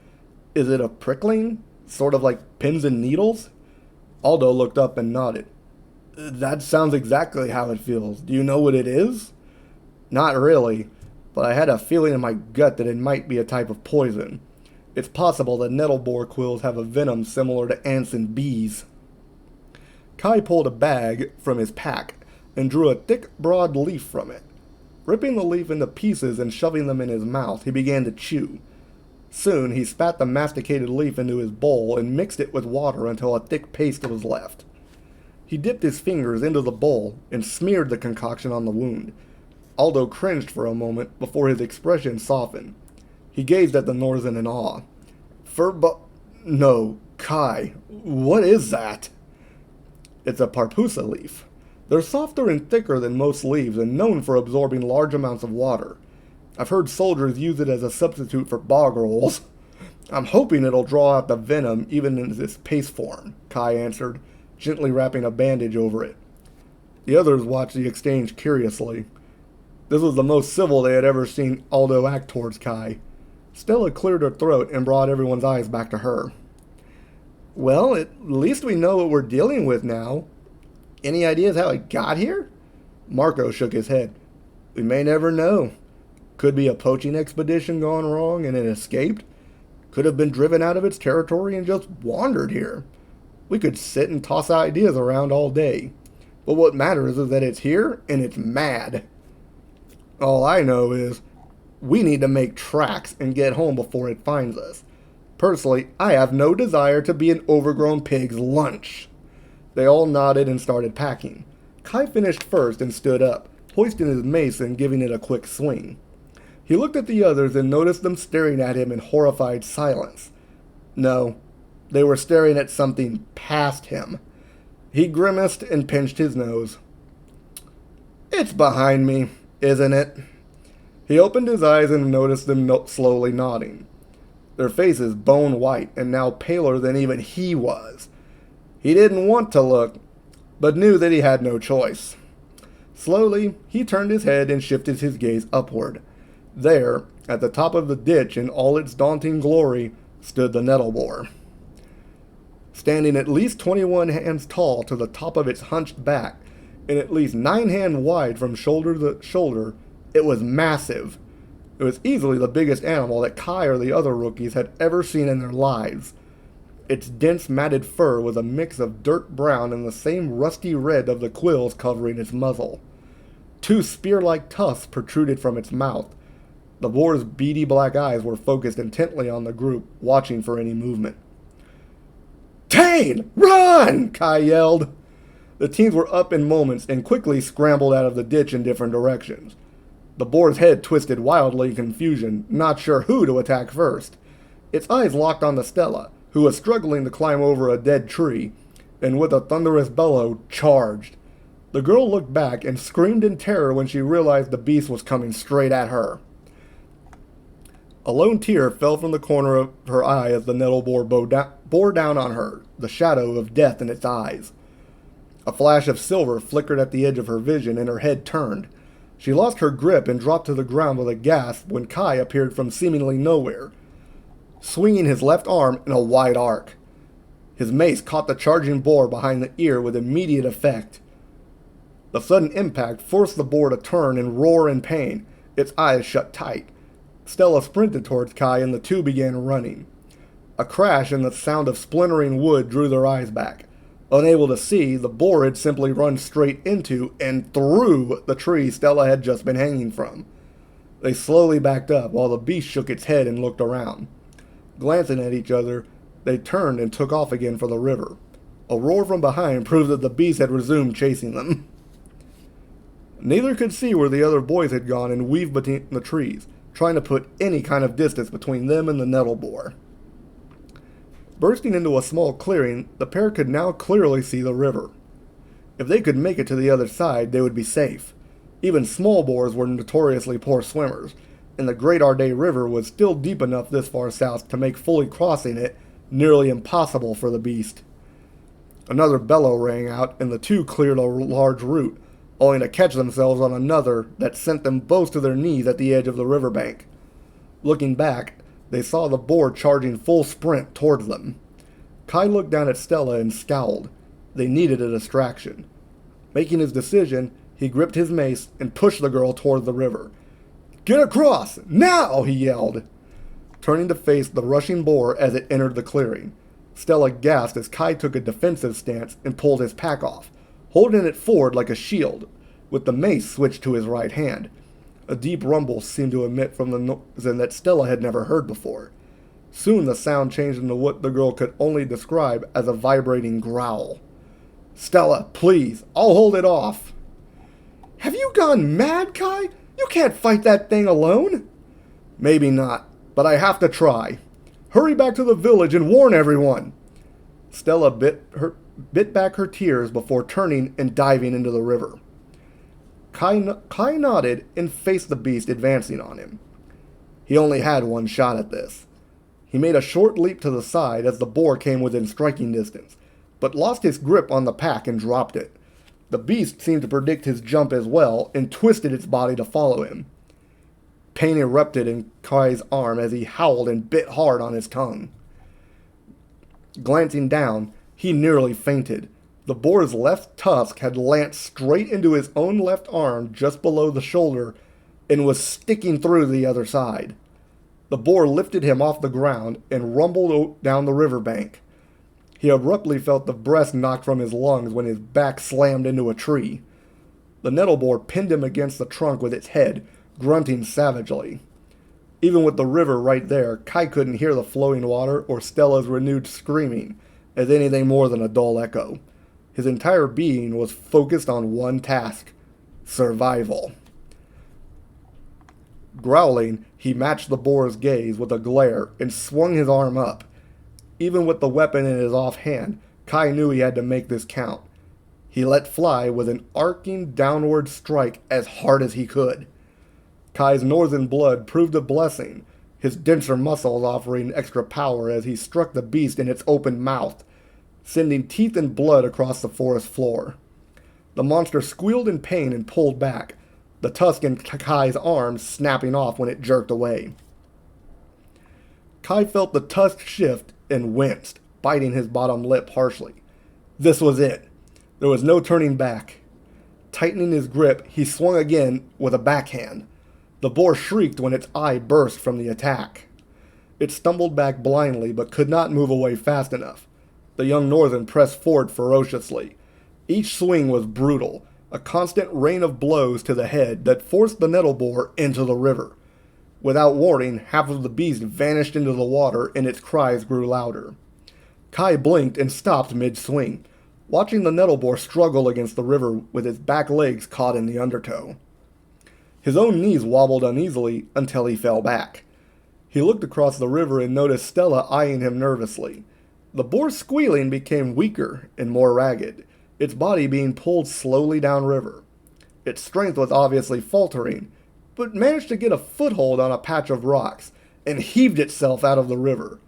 Is it a prickling? Sort of like pins and needles? Aldo looked up and nodded. That sounds exactly how it feels. Do you know what it is? Not really, but I had a feeling in my gut that it might be a type of poison. It's possible that nettle boar quills have a venom similar to ants and bees. Kai pulled a bag from his pack and drew a thick, broad leaf from it. Ripping the leaf into pieces and shoving them in his mouth, he began to chew. Soon he spat the masticated leaf into his bowl and mixed it with water until a thick paste was left. He dipped his fingers into the bowl and smeared the concoction on the wound. Aldo cringed for a moment before his expression softened. He gazed at the Norsen in awe. No, Kai, what is that? It's a parpusa leaf. They're softer and thicker than most leaves and known for absorbing large amounts of water. I've heard soldiers use it as a substitute for bog rolls. I'm hoping it'll draw out the venom even in this paste form, Kai answered, gently wrapping a bandage over it. The others watched the exchange curiously. This was the most civil they had ever seen Aldo act towards Kai. Stella cleared her throat and brought everyone's eyes back to her. Well, at least we know what we're dealing with now. Any ideas how it got here? Marco shook his head. We may never know. Could be a poaching expedition gone wrong and it escaped. Could have been driven out of its territory and just wandered here. We could sit and toss ideas around all day. But what matters is that it's here and it's mad. All I know is we need to make tracks and get home before it finds us. Personally, I have no desire to be an overgrown pig's lunch. They all nodded and started packing. Kai finished first and stood up, hoisting his mace and giving it a quick swing. He looked at the others and noticed them staring at him in horrified silence. No, they were staring at something past him. He grimaced and pinched his nose. It's behind me, isn't it? He opened his eyes and noticed them slowly nodding. Their faces bone white and now paler than even he was. He didn't want to look, but knew that he had no choice. Slowly, he turned his head and shifted his gaze upward. There, at the top of the ditch in all its daunting glory, stood the nettle boar. Standing at least 21 hands tall to the top of its hunched back, and at least 9 hands wide from shoulder to shoulder, it was massive. It was easily the biggest animal that Kai or the other rookies had ever seen in their lives. Its dense matted fur was a mix of dirt brown and the same rusty red of the quills covering its muzzle. 2 spear-like tusks protruded from its mouth. The boar's beady black eyes were focused intently on the group, watching for any movement. Tane! Run! Kai yelled. The teens were up in moments and quickly scrambled out of the ditch in different directions. The boar's head twisted wildly in confusion, not sure who to attack first. Its eyes locked on Stella, who was struggling to climb over a dead tree, and with a thunderous bellow, charged. The girl looked back and screamed in terror when she realized the beast was coming straight at her. A lone tear fell from the corner of her eye as the nettle boar bore down on her, the shadow of death in its eyes. A flash of silver flickered at the edge of her vision, and her head turned. She lost her grip and dropped to the ground with a gasp when Kai appeared from seemingly nowhere, swinging his left arm in a wide arc. His mace caught the charging boar behind the ear with immediate effect. The sudden impact forced the boar to turn and roar in pain, its eyes shut tight. Stella sprinted towards Kai and the two began running. A crash and the sound of splintering wood drew their eyes back. Unable to see, the boar had simply run straight into and through the tree Stella had just been hanging from. They slowly backed up while the beast shook its head and looked around. Glancing at each other, They turned and took off again for the river. A roar from behind proved that the beast had resumed chasing them. Neither could see where the other boys had gone and weaved between the trees, trying to put any kind of distance between them and the nettle boar. Bursting into a small clearing, the pair could now clearly see the river. If they could make it to the other side, they would be safe. Even small boars were notoriously poor swimmers, and the Great Ardea River was still deep enough this far south to make fully crossing it nearly impossible for the beast. Another bellow rang out, and the two cleared a large root, only to catch themselves on another that sent them both to their knees at the edge of the riverbank. Looking back, they saw the boar charging full sprint towards them. Kai looked down at Stella and scowled. They needed a distraction. Making his decision, he gripped his mace and pushed the girl toward the river. "Get across! Now!" he yelled, turning to face the rushing boar as it entered the clearing. Stella gasped as Kai took a defensive stance and pulled his pack off, holding it forward like a shield, with the mace switched to his right hand. A deep rumble seemed to emit from the noise that Stella had never heard before. Soon the sound changed into what the girl could only describe as a vibrating growl. "Stella, please, I'll hold it off." "Have you gone mad, Kai? You can't fight that thing alone." "Maybe not, but I have to try. Hurry back to the village and warn everyone." Stella bit back her tears before turning and diving into the river. Kai nodded and faced the beast advancing on him. He only had one shot at this. He made a short leap to the side as the boar came within striking distance, but lost his grip on the pack and dropped it. The beast seemed to predict his jump as well and twisted its body to follow him. Pain erupted in Kai's arm as he howled and bit hard on his tongue. Glancing down, he nearly fainted. The boar's left tusk had lanced straight into his own left arm just below the shoulder and was sticking through the other side. The boar lifted him off the ground and rumbled down the riverbank. He abruptly felt the breath knocked from his lungs when his back slammed into a tree. The nettle boar pinned him against the trunk with its head, grunting savagely. Even with the river right there, Kai couldn't hear the flowing water or Stella's renewed screaming as anything more than a dull echo. His entire being was focused on one task: survival. Growling, he matched the boar's gaze with a glare and swung his arm up. Even with the weapon in his offhand, Kai knew he had to make this count. He let fly with an arcing downward strike as hard as he could. Kai's northern blood proved a blessing, his denser muscles offering extra power as he struck the beast in its open mouth, sending teeth and blood across the forest floor. The monster squealed in pain and pulled back, the tusk in Kai's arm snapping off when it jerked away. Kai felt the tusk shift and winced, biting his bottom lip harshly. This was it. There was no turning back. Tightening his grip, he swung again with a backhand. The boar shrieked when its eye burst from the attack. It stumbled back blindly but could not move away fast enough. The young northern pressed forward ferociously. Each swing was brutal, a constant rain of blows to the head that forced the nettle boar into the river. Without warning, half of the beast vanished into the water and its cries grew louder. Kai blinked and stopped mid-swing, watching the nettle boar struggle against the river with its back legs caught in the undertow. His own knees wobbled uneasily until he fell back. He looked across the river and noticed Stella eyeing him nervously. The boar's squealing became weaker and more ragged, its body being pulled slowly downriver. Its strength was obviously faltering, but managed to get a foothold on a patch of rocks and heaved itself out of the river,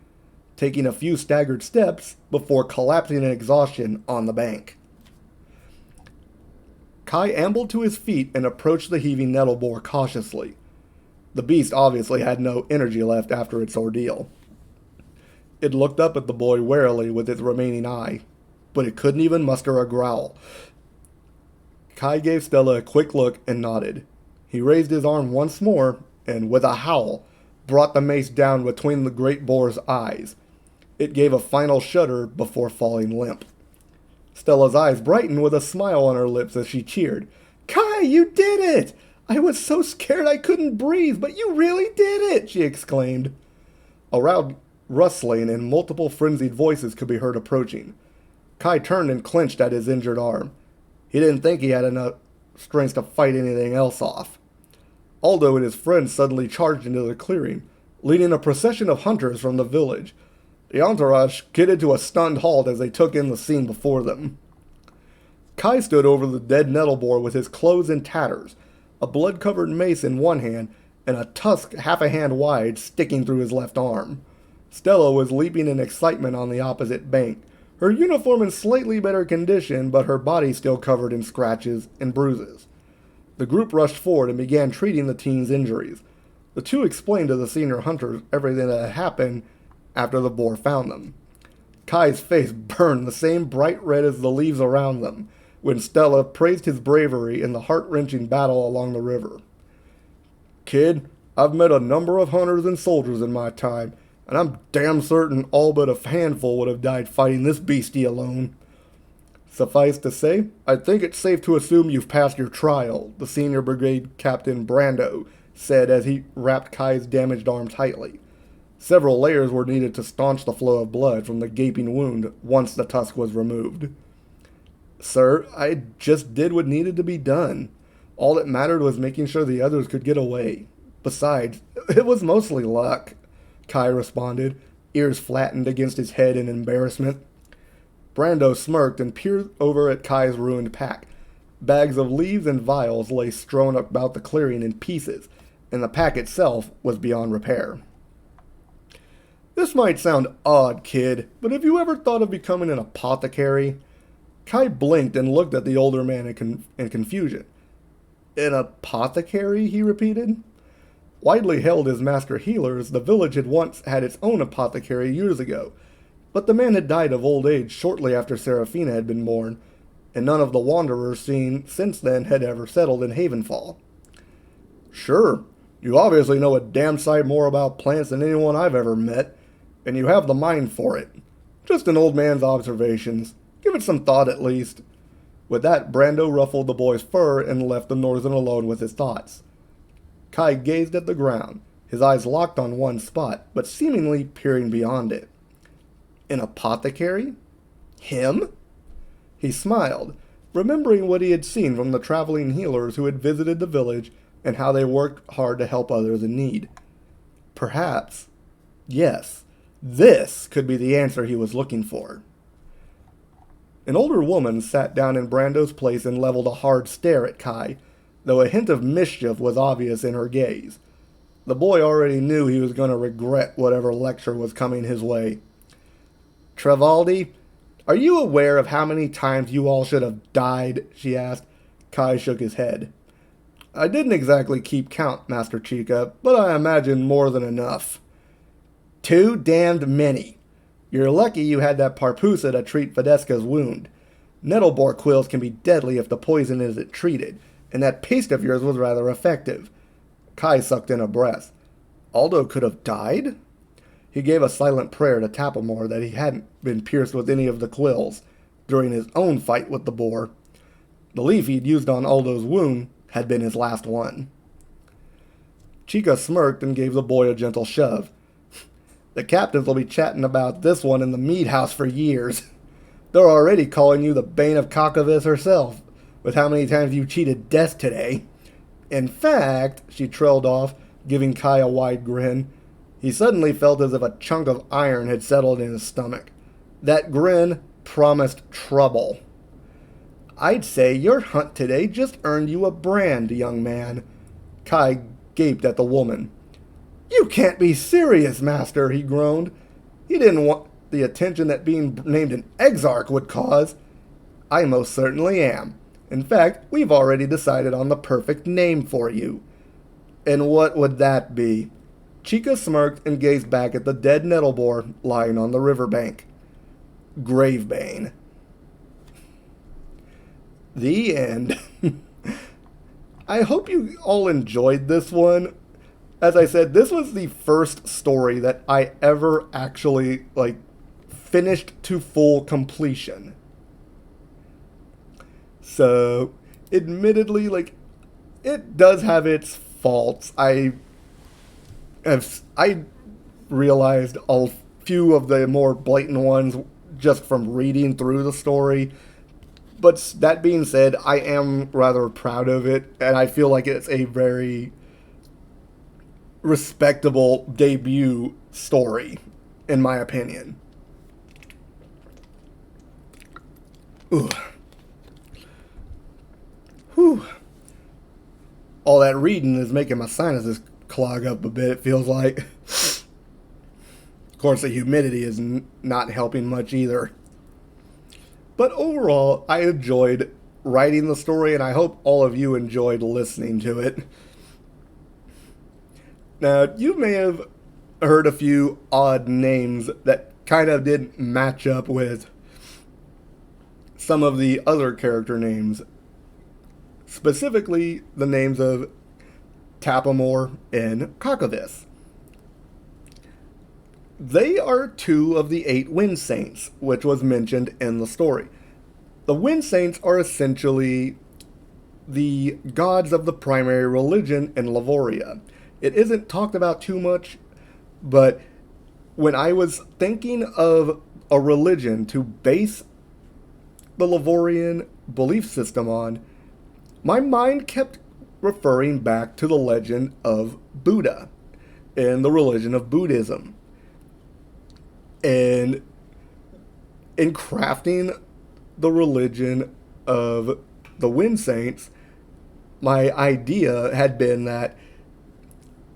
taking a few staggered steps before collapsing in exhaustion on the bank. Kai ambled to his feet and approached the heaving nettle boar cautiously. The beast obviously had no energy left after its ordeal. It looked up at the boy warily with its remaining eye, but it couldn't even muster a growl. Kai gave Stella a quick look and nodded. He raised his arm once more and, with a howl, brought the mace down between the great boar's eyes. It gave a final shudder before falling limp. Stella's eyes brightened with a smile on her lips as she cheered. "Kai, you did it! I was so scared I couldn't breathe, but you really did it!" she exclaimed. A Rustling and multiple frenzied voices could be heard approaching. Kai turned and clenched at his injured arm. He didn't think he had enough strength to fight anything else off. Aldo and his friends suddenly charged into the clearing, leading a procession of hunters from the village. The entourage skidded to a stunned halt as they took in the scene before them. Kai stood over the dead nettle boar with his clothes in tatters, a blood-covered mace in one hand, and a tusk half a hand wide sticking through his left arm. Stella was leaping in excitement on the opposite bank, her uniform in slightly better condition, but her body still covered in scratches and bruises. The group rushed forward and began treating the teen's injuries. The two explained to the senior hunters everything that had happened after the boar found them. Kai's face burned the same bright red as the leaves around them when Stella praised his bravery in the heart-wrenching battle along the river. Kid, I've met a number of hunters and soldiers in my time, and I'm damn certain all but a handful would have died fighting this beastie alone. Suffice to say, I think it's safe to assume you've passed your trial, the senior brigade captain Brando said as he wrapped Kai's damaged arm tightly. Several layers were needed to staunch the flow of blood from the gaping wound once the tusk was removed. Sir, I just did what needed to be done. All that mattered was making sure the others could get away. Besides, it was mostly luck, Kai responded, ears flattened against his head in embarrassment. Brando smirked and peered over at Kai's ruined pack. Bags of leaves and vials lay strewn about the clearing in pieces, and the pack itself was beyond repair. This might sound odd, kid, but have you ever thought of becoming an apothecary? Kai blinked and looked at the older man in confusion. An apothecary, he repeated. Widely hailed as master healers, the village had once had its own apothecary years ago, but the man had died of old age shortly after Seraphina had been born, and none of the wanderers seen since then had ever settled in Havenfall. Sure, you obviously know a damn sight more about plants than anyone I've ever met, and you have the mind for it. Just an old man's observations. Give it some thought at least. With that, Brando ruffled the boy's fur and left the northern alone with his thoughts. Kai gazed at the ground, his eyes locked on one spot, but seemingly peering beyond it. An apothecary? Him? He smiled, remembering what he had seen from the traveling healers who had visited the village and how they worked hard to help others in need. Perhaps, yes, this could be the answer he was looking for. An older woman sat down in Brando's place and leveled a hard stare at Kai, though a hint of mischief was obvious in her gaze. The boy already knew he was going to regret whatever lecture was coming his way. Trevaldi, are you aware of how many times you all should have died? She asked. Kai shook his head. I didn't exactly keep count, Master Chica, but I imagine more than enough. Too damned many. You're lucky you had that Parpusa to treat Vedeska's wound. Nettleboar quills can be deadly if the poison isn't treated, and that paste of yours was rather effective. Kai sucked in a breath. Aldo could have died? He gave a silent prayer to Tapamore that he hadn't been pierced with any of the quills during his own fight with the boar. The leaf he'd used on Aldo's wound had been his last one. Chica smirked and gave the boy a gentle shove. The captains will be chatting about this one in the mead house for years. They're already calling you the bane of Kakavas herself, with how many times you cheated death today. In fact, she trailed off, giving Kai a wide grin. He suddenly felt as if a chunk of iron had settled in his stomach. That grin promised trouble. I'd say your hunt today just earned you a brand, young man. Kai gaped at the woman. You can't be serious, master, he groaned. He didn't want the attention that being named an exarch would cause. I most certainly am. In fact, we've already decided on the perfect name for you. And what would that be? Chica smirked and gazed back at the dead nettleboar lying on the riverbank. Gravebane. The end. I hope you all enjoyed this one. As I said, this was the first story that I ever actually, finished to full completion. So, admittedly, it does have its faults. I realized few of the more blatant ones just from reading through the story. But that being said, I am rather proud of it, and I feel like it's a very respectable debut story, in my opinion. Ooh. Whew. All that reading is making my sinuses clog up a bit, it feels like. Of course, the humidity is not helping much either. But overall, I enjoyed writing the story, and I hope all of you enjoyed listening to it. Now, you may have heard a few odd names that kind of didn't match up with some of the other character names. Specifically, the names of Tapamore and Cockavis. They are two of the 8 Wind Saints, which was mentioned in the story. The Wind Saints are essentially the gods of the primary religion in Lavoria. It isn't talked about too much, but when I was thinking of a religion to base the Lavorian belief system on, my mind kept referring back to the legend of Buddha and the religion of Buddhism. And in crafting the religion of the Wind Saints, my idea had been that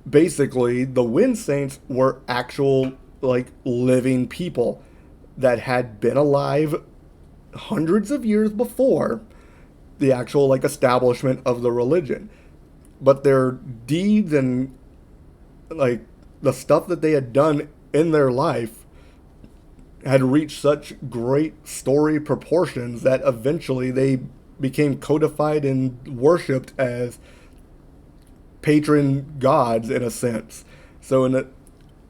basically the Wind Saints were actual, like, living people that had been alive hundreds of years before the actual, like, establishment of the religion. But their deeds and, like, the stuff that they had done in their life had reached such great story proportions that eventually they became codified and worshipped as patron gods in a sense. So in a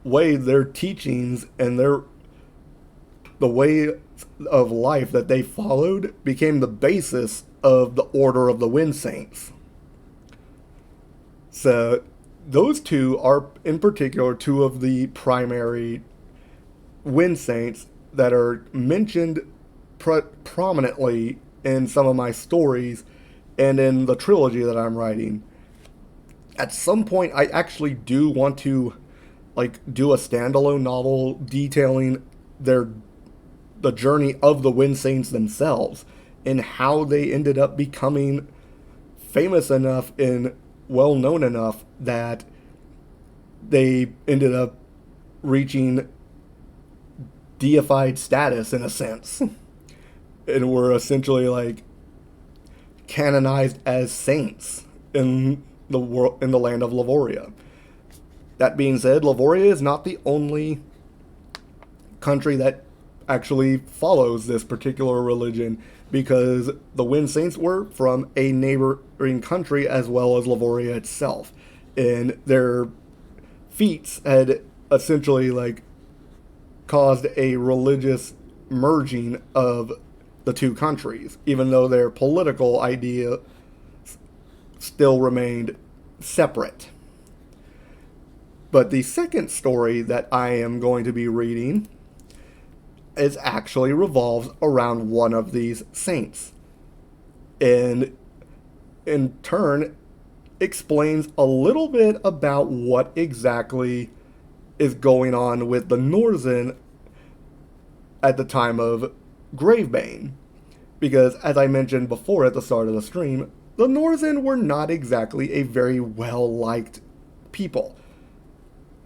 way, their teachings and the way of life that they followed became the basis of the Order of the Wind Saints. So those two are in particular two of the primary Wind Saints that are mentioned prominently in some of my stories and in the trilogy that I'm writing. At some point, I actually do want to, like, do a standalone novel detailing the journey of the Wind Saints themselves and how they ended up becoming famous enough and well known enough that they ended up reaching deified status in a sense and were essentially, like, canonized as saints in the world, in the land of Lavoria. That being said, Lavoria is not the only country that actually follows this particular religion, because the Wind Saints were from a neighboring country as well as Lavoria itself, and their feats had essentially, like, caused a religious merging of the two countries, even though their political idea still remained separate. But the second story that I am going to be reading is actually revolves around one of these saints, and in turn explains a little bit about what exactly is going on with the Norzen at the time of Gravebane. Because, as I mentioned before at the start of the stream, the Norzen were not exactly a very well-liked people.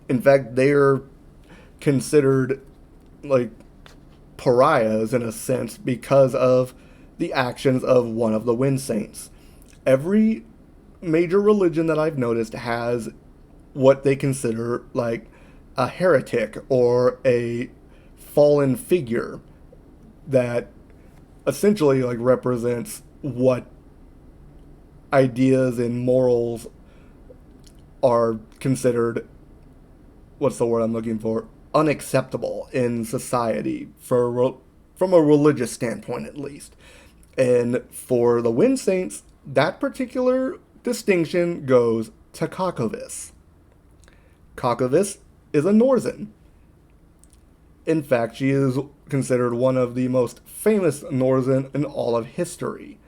In fact, they're considered, like, pariahs in a sense because of the actions of one of the Wind Saints. Every major religion that I've noticed has what they consider, like, a heretic or a fallen figure that essentially, like, represents what ideas and morals are considered, what's the word I'm looking for, unacceptable in society from a religious standpoint at least. And for the Wind Saints, that particular distinction goes to Cockavis. Cockavis is a Norzen. In fact, she is considered one of the most famous Norsen in all of history,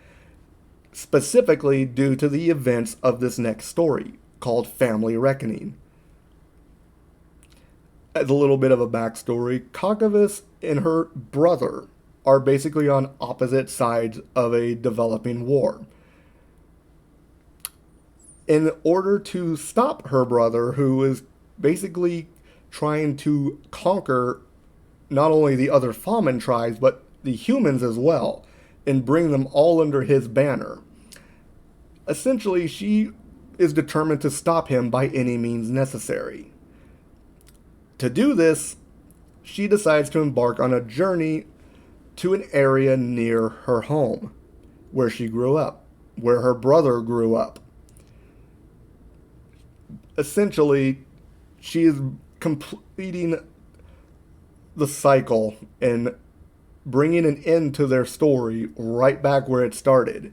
specifically due to the events of this next story, called Family Reckoning. As a little bit of a backstory, Kakavas and her brother are basically on opposite sides of a developing war. In order to stop her brother, who is basically trying to conquer not only the other Famen tribes, but the humans as well, and bring them all under his banner. Essentially, she is determined to stop him by any means necessary. To do this, she decides to embark on a journey to an area near her home, where she grew up, where her brother grew up. Essentially, she is completing the cycle and bringing an end to their story right back where it started.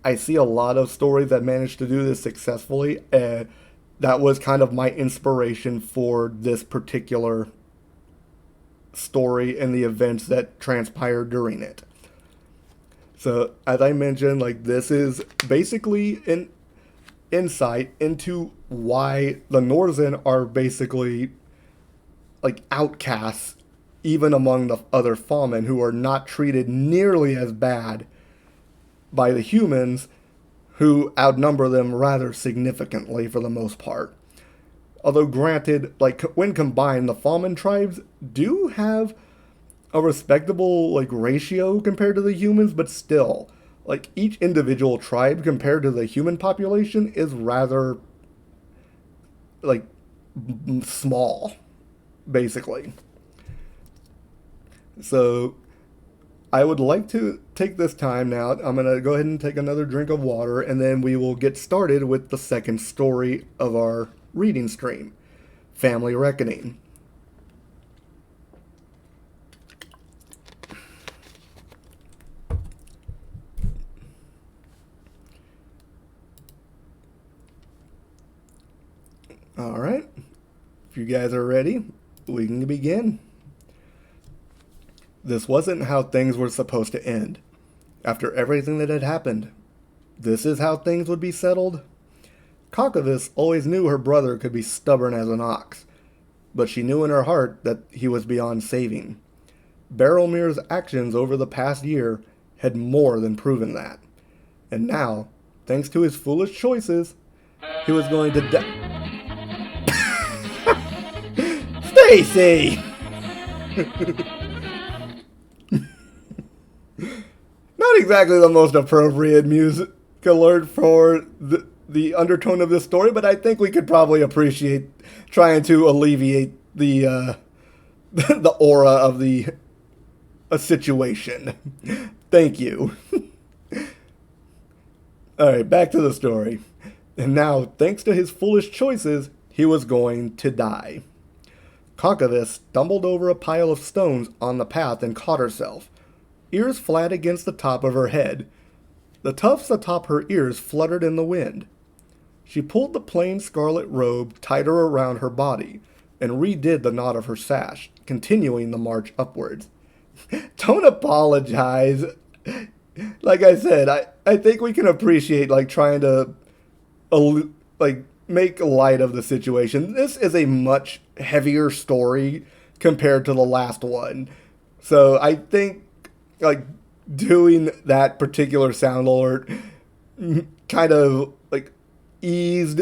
I see a lot of stories that manage to do this successfully, and that was kind of my inspiration for this particular story and the events that transpired during it. So, as I mentioned, like, this is basically an insight into why the Norsen are basically like outcasts even among the other Famen, who are not treated nearly as bad by the humans, who outnumber them rather significantly for the most part. Although granted, like, when combined, the Famen tribes do have a respectable like ratio compared to the humans, but still, like, each individual tribe compared to the human population is rather like small, basically. So I would like to take this time now. I'm going to go ahead and take another drink of water, and then we will get started with the second story of our reading stream, Family Reckoning. All right. If you guys are ready, we can begin. This wasn't how things were supposed to end. After everything that had happened, this is how things would be settled? Kakavas always knew her brother could be stubborn as an ox, but she knew in her heart that he was beyond saving. Barrelmir's actions over the past year had more than proven that. And now, thanks to his foolish choices, he was going to die. Stacy! Not exactly the most appropriate music alert for the undertone of this story, but I think we could probably appreciate trying to alleviate the the aura of the situation. Thank you. Alright, back to the story. And now, thanks to his foolish choices, he was going to die. Kakavas stumbled over a pile of stones on the path and caught herself, ears flat against the top of her head. The tufts atop her ears fluttered in the wind. She pulled the plain scarlet robe tighter around her body and redid the knot of her sash, continuing the march upwards. Don't apologize. Like I said, I think we can appreciate like trying to like make light of the situation. This is a much heavier story compared to the last one. So I think like doing that particular sound alert kind of like eased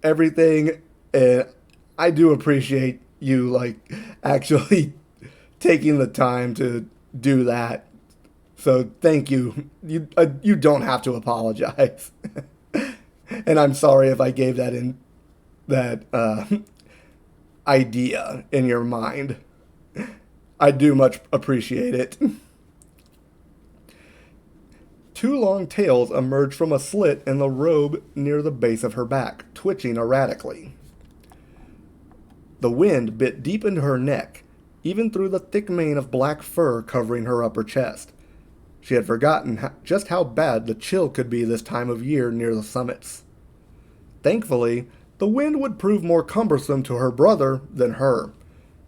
everything, and I do appreciate you like actually taking the time to do that. So thank you. You don't have to apologize. And I'm sorry if I gave that idea in your mind. I do much appreciate it. Two long tails emerged from a slit in the robe near the base of her back, twitching erratically. The wind bit deep into her neck, even through the thick mane of black fur covering her upper chest. She had forgotten just how bad the chill could be this time of year near the summits. Thankfully, the wind would prove more cumbersome to her brother than her.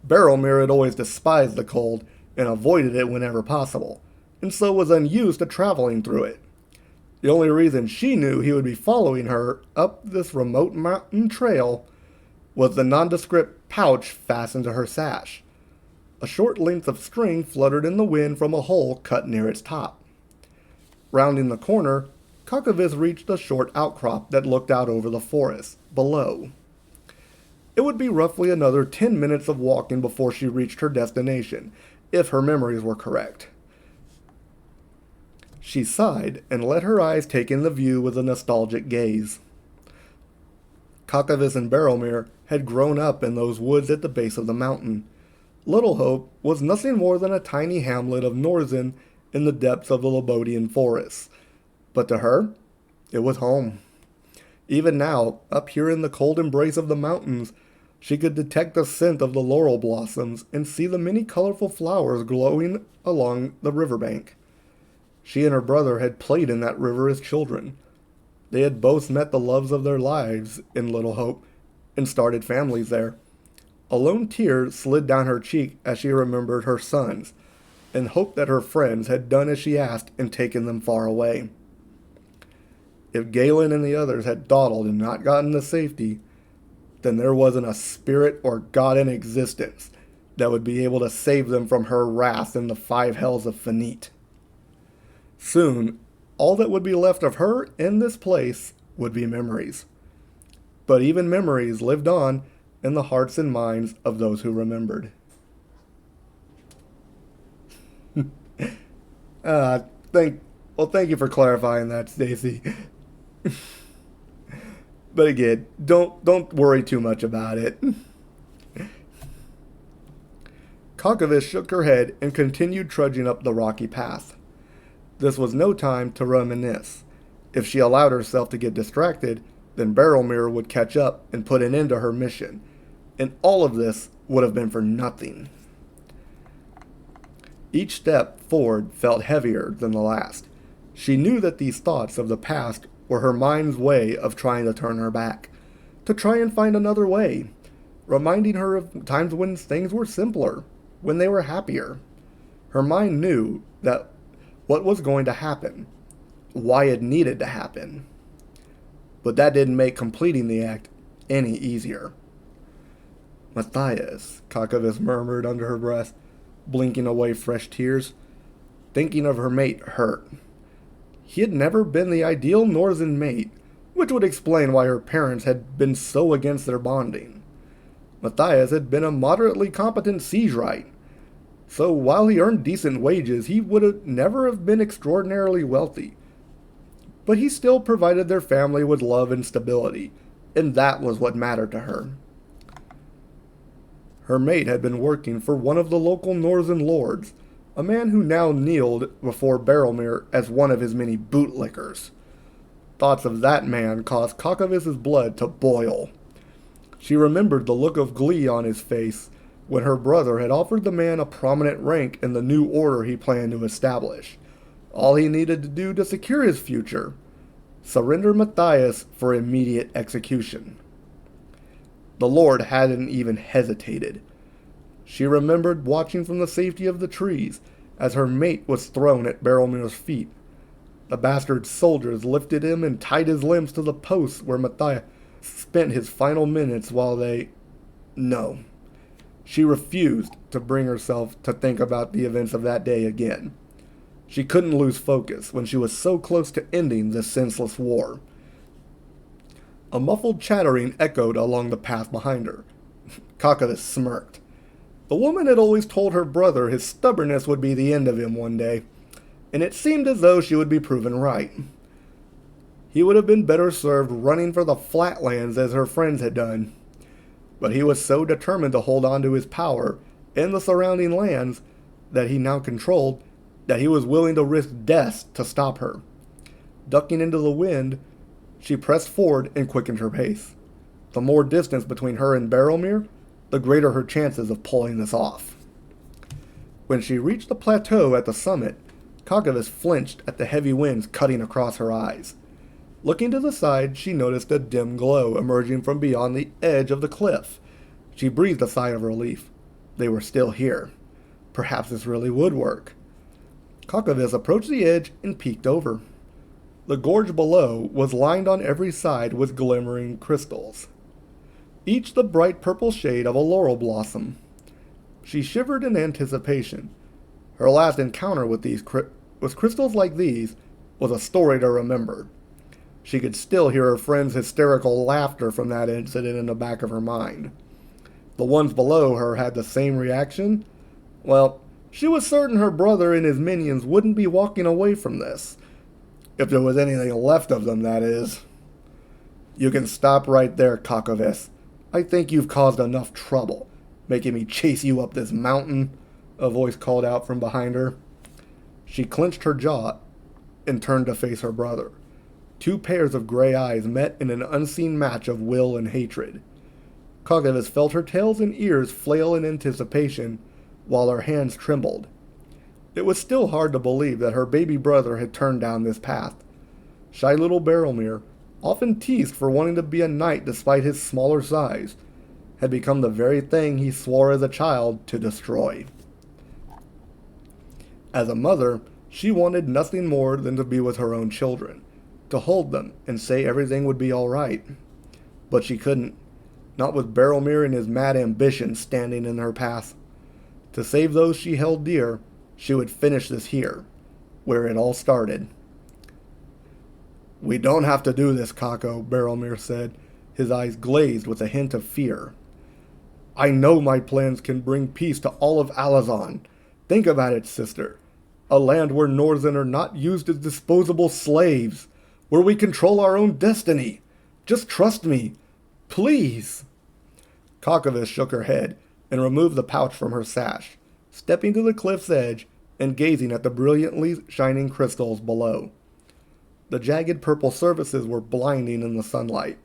Barrowmere had always despised the cold and avoided it whenever possible, and so was unused to traveling through it. The only reason she knew he would be following her up this remote mountain trail was the nondescript pouch fastened to her sash. A short length of string fluttered in the wind from a hole cut near its top. Rounding the corner, Cockavis reached a short outcrop that looked out over the forest below. It would be roughly another 10 minutes of walking before she reached her destination, if her memories were correct. She sighed and let her eyes take in the view with a nostalgic gaze. Cockavis and Barrowmere had grown up in those woods at the base of the mountain. Little Hope was nothing more than a tiny hamlet of Norzen in the depths of the Lobodian forests. But to her, it was home. Even now, up here in the cold embrace of the mountains, she could detect the scent of the laurel blossoms and see the many colorful flowers glowing along the riverbank. She and her brother had played in that river as children. They had both met the loves of their lives in Little Hope and started families there. A lone tear slid down her cheek as she remembered her sons and hoped that her friends had done as she asked and taken them far away. If Galen and the others had dawdled and not gotten to safety, then there wasn't a spirit or god in existence that would be able to save them from her wrath in the 5 hells of Finite. Soon, all that would be left of her in this place would be memories. But even memories lived on in the hearts and minds of those who remembered. Thank you for clarifying that, Stacy. But again, don't worry too much about it. Cockavis shook her head and continued trudging up the rocky path. This was no time to reminisce. If she allowed herself to get distracted, then Barrowmere would catch up and put an end to her mission, and all of this would have been for nothing. Each step forward felt heavier than the last. She knew that these thoughts of the past were her mind's way of trying to turn her back, to try and find another way, reminding her of times when things were simpler, when they were happier. Her mind knew that what was going to happen, why it needed to happen. But that didn't make completing the act any easier. Matthias, Cockavis murmured under her breath, blinking away fresh tears. Thinking of her mate hurt. He had never been the ideal Northern mate, which would explain why her parents had been so against their bonding. Matthias had been a moderately competent siege-wright, so while he earned decent wages, he would never have been extraordinarily wealthy. But he still provided their family with love and stability, and that was what mattered to her. Her mate had been working for one of the local Northern lords, a man who now kneeled before Barrowmere as one of his many bootlickers. Thoughts of that man caused Cockavis's blood to boil. She remembered the look of glee on his face when her brother had offered the man a prominent rank in the new order he planned to establish. All he needed to do to secure his future: surrender Matthias for immediate execution. The Lord hadn't even hesitated. She remembered watching from the safety of the trees as her mate was thrown at Barrowmere's feet. The bastard soldiers lifted him and tied his limbs to the posts where Matthias spent his final minutes while they... No. She refused to bring herself to think about the events of that day again. She couldn't lose focus when she was so close to ending this senseless war. A muffled chattering echoed along the path behind her. Cockavis smirked. The woman had always told her brother his stubbornness would be the end of him one day, and it seemed as though she would be proven right. He would have been better served running for the flatlands as her friends had done. But he was so determined to hold on to his power and the surrounding lands that he now controlled that he was willing to risk death to stop her. Ducking into the wind, she pressed forward and quickened her pace. The more distance between her and Barrowmere, the greater her chances of pulling this off. When she reached the plateau at the summit, Cockavis flinched at the heavy winds cutting across her eyes. Looking to the side, she noticed a dim glow emerging from beyond the edge of the cliff. She breathed a sigh of relief. They were still here. Perhaps this really would work. Kakavis approached the edge and peeked over. The gorge below was lined on every side with glimmering crystals, each the bright purple shade of a laurel blossom. She shivered in anticipation. Her last encounter with crystals like these was a story to remember. She could still hear her friend's hysterical laughter from that incident in the back of her mind. The ones below her had the same reaction. Well, she was certain her brother and his minions wouldn't be walking away from this. If there was anything left of them, that is. You can stop right there, Kakavis. I think you've caused enough trouble, making me chase you up this mountain, a voice called out from behind her. She clenched her jaw and turned to face her brother. Two pairs of gray eyes met in an unseen match of will and hatred. Kakavis felt her tails and ears flail in anticipation, while her hands trembled. It was still hard to believe that her baby brother had turned down this path. Shy little Barrelmere, often teased for wanting to be a knight despite his smaller size, had become the very thing he swore as a child to destroy. As a mother, she wanted nothing more than to be with her own children, to hold them and say everything would be all right. But she couldn't, not with Barrelmere and his mad ambition standing in her path. To save those she held dear, she would finish this here, where it all started. We don't have to do this, Kako, Barrelmere said, his eyes glazed with a hint of fear. I know my plans can bring peace to all of Alazan. Think about it, sister. A land where Northern are not used as disposable slaves, where we control our own destiny. Just trust me. Please. Kakavis shook her head and removed the pouch from her sash, stepping to the cliff's edge and gazing at the brilliantly shining crystals below. The jagged purple surfaces were blinding in the sunlight.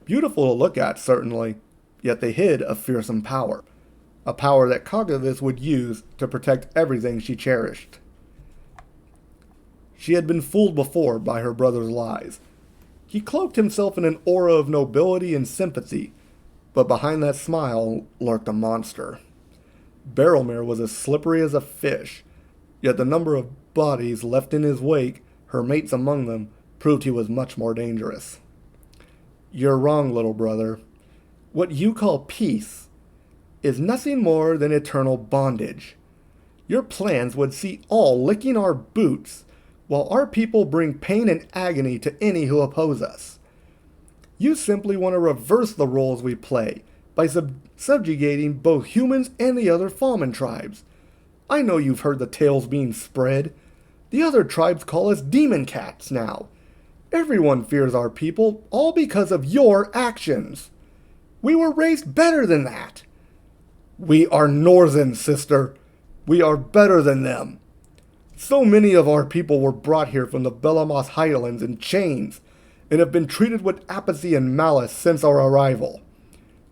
Beautiful to look at, certainly, yet they hid a fearsome power. A power that Kakavis would use to protect everything she cherished. She had been fooled before by her brother's lies. He cloaked himself in an aura of nobility and sympathy, but behind that smile lurked a monster. Barrelmere was as slippery as a fish, yet the number of bodies left in his wake, her mates among them, proved he was much more dangerous. You're wrong, little brother. What you call peace is nothing more than eternal bondage. Your plans would see all licking our boots, while our people bring pain and agony to any who oppose us. You simply want to reverse the roles we play by subjugating both humans and the other Falman tribes. I know you've heard the tales being spread. The other tribes call us demon cats now. Everyone fears our people, all because of your actions. We were raised better than that. We are Northern, sister. We are better than them. So many of our people were brought here from the Belamos highlands in chains, and have been treated with apathy and malice since our arrival.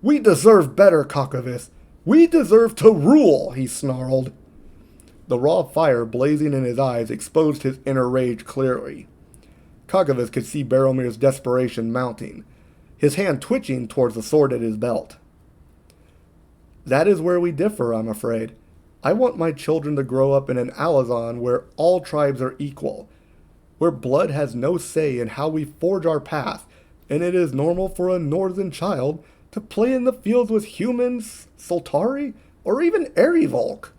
We deserve better, Kakavis. We deserve to rule, he snarled. The raw fire blazing in his eyes exposed his inner rage clearly. Kakavis could see Barrelmere's desperation mounting, his hand twitching towards the sword at his belt. That is where we differ, I'm afraid. I want my children to grow up in an Alazan where all tribes are equal, where blood has no say in how we forge our path, and it is normal for a Northern child to play in the fields with humans, Soltari, or even Erivolk.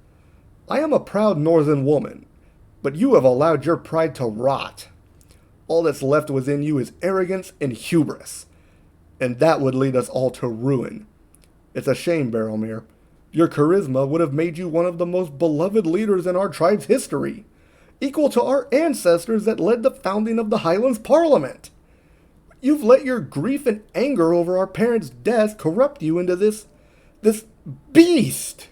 I am a proud Northern woman, but you have allowed your pride to rot. All that's left within you is arrogance and hubris, and that would lead us all to ruin. It's a shame, Barrelmere. Your charisma would have made you one of the most beloved leaders in our tribe's history, equal to our ancestors that led the founding of the Highlands Parliament. You've let your grief and anger over our parents' death corrupt you into this beast.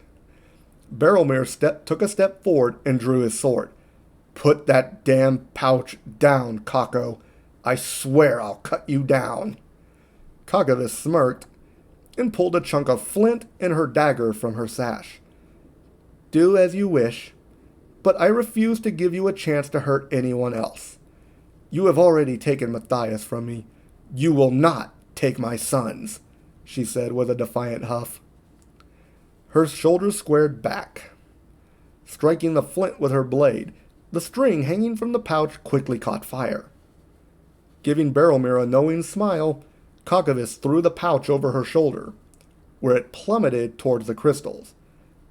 Barrelmere took a step forward and drew his sword. Put that damn pouch down, Kako. I swear I'll cut you down. Kakavis smirked and pulled a chunk of flint and her dagger from her sash. Do as you wish, but I refuse to give you a chance to hurt anyone else. You have already taken Matthias from me. You will not take my sons, she said with a defiant huff. Her shoulders squared back, striking the flint with her blade. The string hanging from the pouch quickly caught fire. Giving Barrelmere a knowing smile, Cockavis threw the pouch over her shoulder, where it plummeted towards the crystals.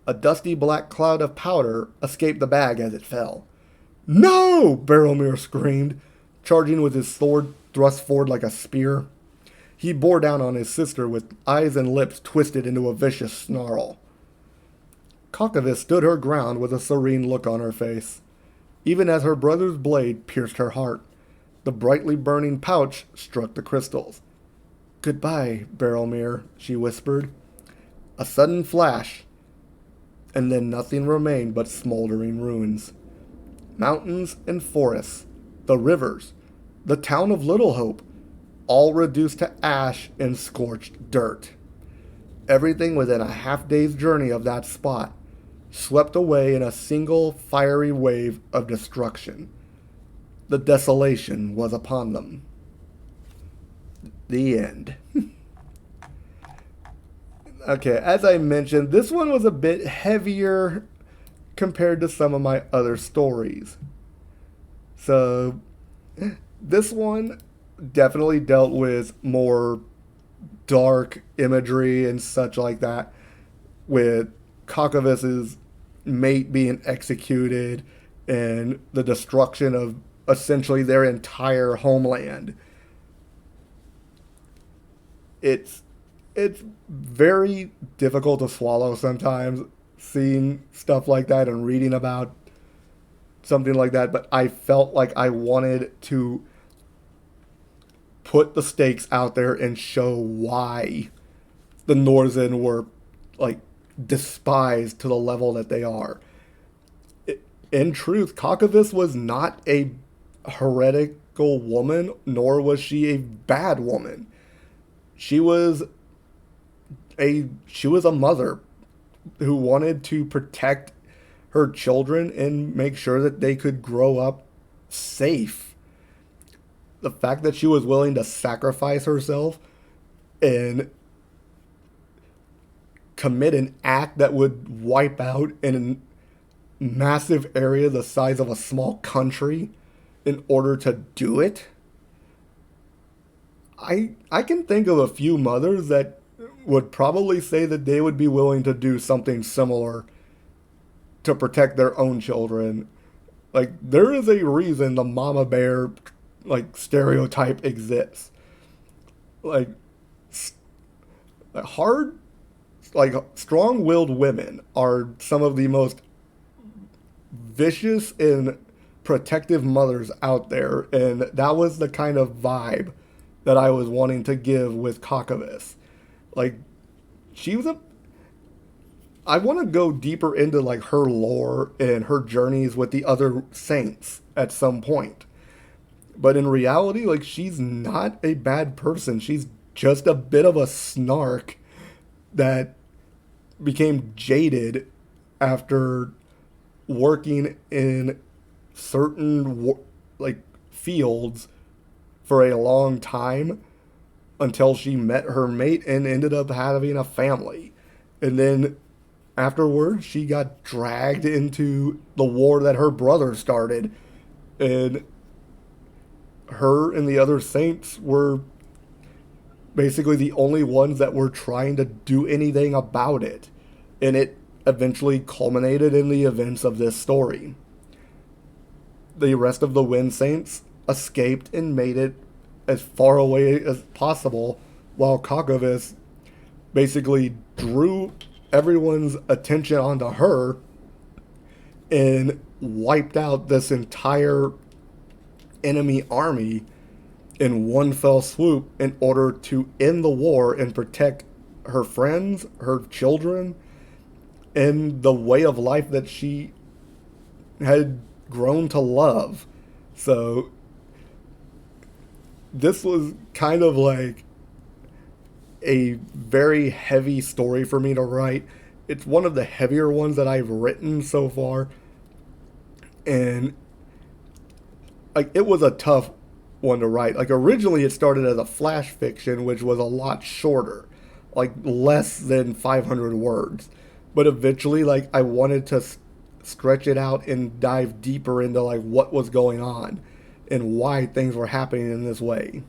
A dusty black cloud of powder escaped the bag as it fell. "No!" Barrelmere screamed, charging with his sword thrust forward like a spear. He bore down on his sister with eyes and lips twisted into a vicious snarl. Cockavis stood her ground with a serene look on her face, even as her brother's blade pierced her heart. The brightly burning pouch struck the crystals. "Goodbye, Barrelmere," she whispered. A sudden flash, and then nothing remained but smoldering ruins. Mountains and forests, the rivers, the town of Little Hope, all reduced to ash and scorched dirt. Everything within a half-day's journey of that spot, swept away in a single fiery wave of destruction. The desolation was upon them. The end. Okay, as I mentioned, this one was a bit heavier compared to some of my other stories. So, this one definitely dealt with more dark imagery and such like that, with Cockavis's mate being executed and the destruction of essentially their entire homeland. It's very difficult to swallow sometimes, seeing stuff like that and reading about something like that, but I felt like I wanted to put the stakes out there and show why the Northern were like despised to the level that they are. In truth, Cockavis was not a heretical woman, nor was she a bad woman. She was a mother who wanted to protect her children and make sure that they could grow up safe. The fact that she was willing to sacrifice herself and commit an act that would wipe out a massive area the size of a small country in order to do it. I can think of a few mothers that would probably say that they would be willing to do something similar to protect their own children. Like, there is a reason the mama bear, like, stereotype exists. Like, hard, like, strong-willed women are some of the most vicious and protective mothers out there, and that was the kind of vibe that I was wanting to give with Cockavis. Like, she was I want to go deeper into, like, her lore and her journeys with the other saints at some point. But in reality, like, she's not a bad person. She's just a bit of a snark that became jaded after working in certain, like, fields for a long time until she met her mate and ended up having a family. And then afterwards, she got dragged into the war that her brother started. And her and the other saints were basically the only ones that were trying to do anything about it. And it eventually culminated in the events of this story. The rest of the Wind Saints escaped and made it as far away as possible, while Cockavis basically drew everyone's attention onto her and wiped out this entire enemy army in one fell swoop in order to end the war and protect her friends, her children, and the way of life that she had grown to love. So this was kind of like a very heavy story for me to write. It's one of the heavier ones that I've written so far. And like, it was a tough one to write. Like, originally it started as a flash fiction, which was a lot shorter, like less than 500 words. But eventually, like, I wanted to stretch it out and dive deeper into like what was going on and why things were happening in this way.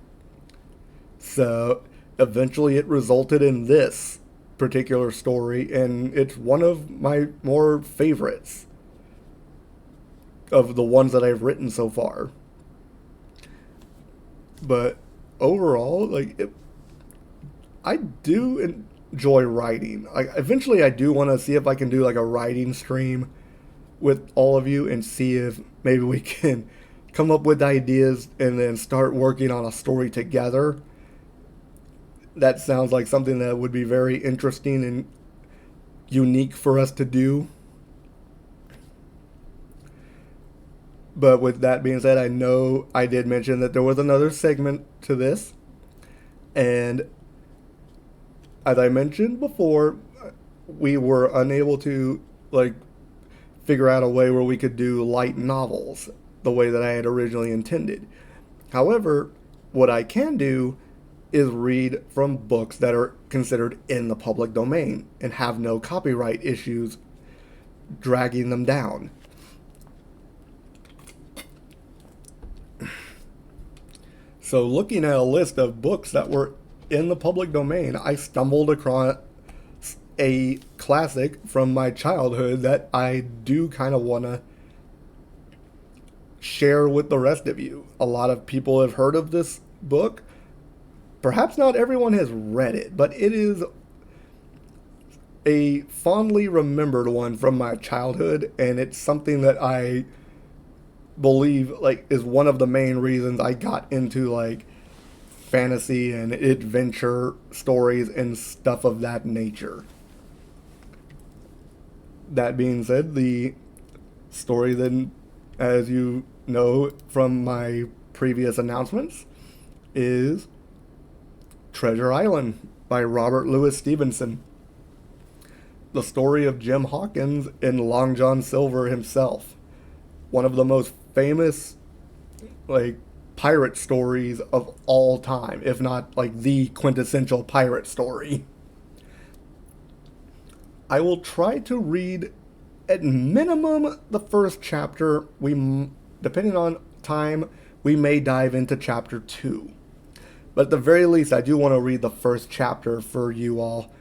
So eventually it resulted in this particular story, and it's one of my more favorites of the ones that I've written so far. But overall, I do enjoy writing. Like, eventually, I do want to see if I can do like a writing stream with all of you and see if maybe we can come up with ideas and then start working on a story together. That sounds like something that would be very interesting and unique for us to do. But with that being said, I know I did mention that there was another segment to this. And as I mentioned before, we were unable to like figure out a way where we could do light novels the way that I had originally intended. However, what I can do is read from books that are considered in the public domain and have no copyright issues dragging them down. So, looking at a list of books that were in the public domain, I stumbled across a classic from my childhood that I do kind of want to share with the rest of you. A lot of people have heard of this book. Perhaps not everyone has read it, but it is a fondly remembered one from my childhood, and it's something that I believe like is one of the main reasons I got into like fantasy and adventure stories and stuff of that nature. That being said, the story then, as you know from my previous announcements, is Treasure Island by Robert Louis Stevenson. The story of Jim Hawkins and Long John Silver himself. One of the most famous like pirate stories of all time, if not like the quintessential pirate story. I will try to read at minimum the first chapter. Depending on time, we may dive into chapter 2. But at the very least, I do want to read the first chapter for you all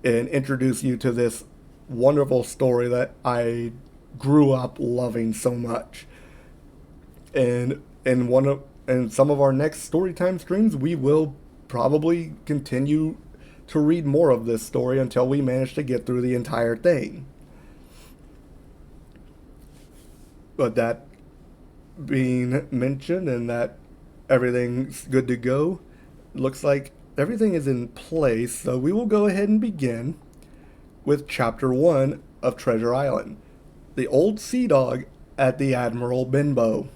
and introduce you to this wonderful story that I grew up loving so much. And in some of our next Storytime streams, we will probably continue to read more of this story until we manage to get through the entire thing. But that being mentioned and that everything's good to go, looks like everything is in place, so we will go ahead and begin with Chapter 1 of Treasure Island, The Old Sea Dog at the Admiral Benbow.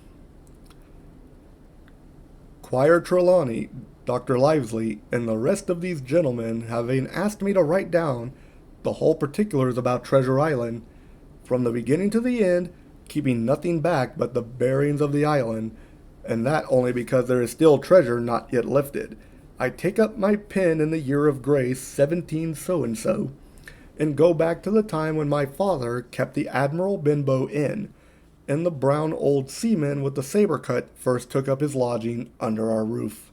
Squire Trelawney, Dr. Livesey, and the rest of these gentlemen having asked me to write down the whole particulars about Treasure Island, from the beginning to the end, keeping nothing back but the bearings of the island, and that only because there is still treasure not yet lifted. I take up my pen in the year of grace 17 so-and-so, and go back to the time when my father kept the Admiral Benbow Inn, and the brown old seaman with the saber cut first took up his lodging under our roof.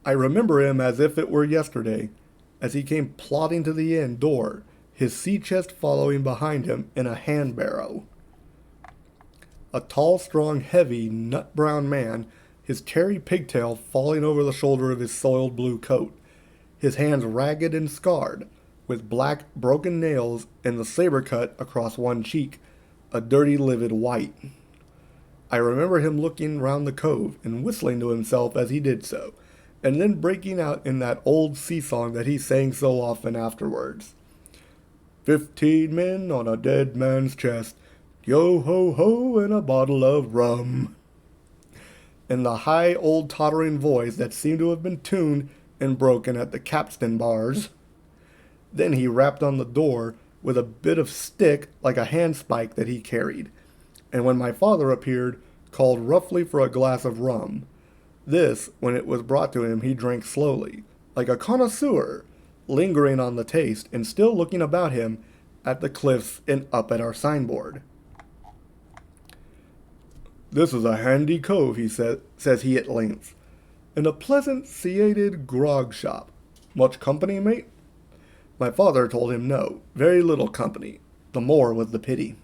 I remember him as if it were yesterday, as he came plodding to the inn door, his sea chest following behind him in a hand barrow. A tall, strong, heavy, nut-brown man, his tarry pigtail falling over the shoulder of his soiled blue coat, his hands ragged and scarred, with black, broken nails and the saber cut across one cheek, a dirty, livid white. I remember him looking round the cove and whistling to himself as he did so, and then breaking out in that old sea song that he sang so often afterwards. 15 men on a dead man's chest, yo-ho-ho and a bottle of rum. In the high old tottering voice that seemed to have been tuned and broken at the capstan bars. Then he rapped on the door with a bit of stick like a handspike that he carried, and when my father appeared, called roughly for a glass of rum. This, when it was brought to him, he drank slowly, like a connoisseur, lingering on the taste and still looking about him at the cliffs and up at our signboard. "This is a handy cove," says he at length, "and a pleasant seated grog shop. Much company, mate?" My father told him no, very little company. The more was the pity.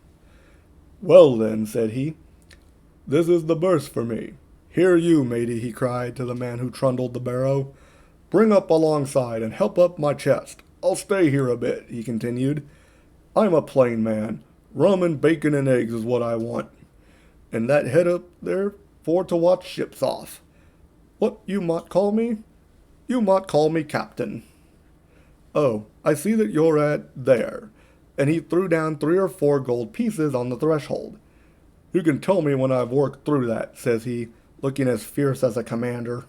"Well then," said he, "this is the burst for me. Here you, matey," he cried to the man who trundled the barrow. "Bring up alongside and help up my chest. I'll stay here a bit," he continued. "I'm a plain man. Rum and bacon and eggs is what I want. And that head up there for to watch ships off. What you mought call me? You mought call me captain. Oh, I see that you're at there." And he threw down 3 or 4 gold pieces on the threshold. "You can tell me when I've worked through that," says he, looking as fierce as a commander.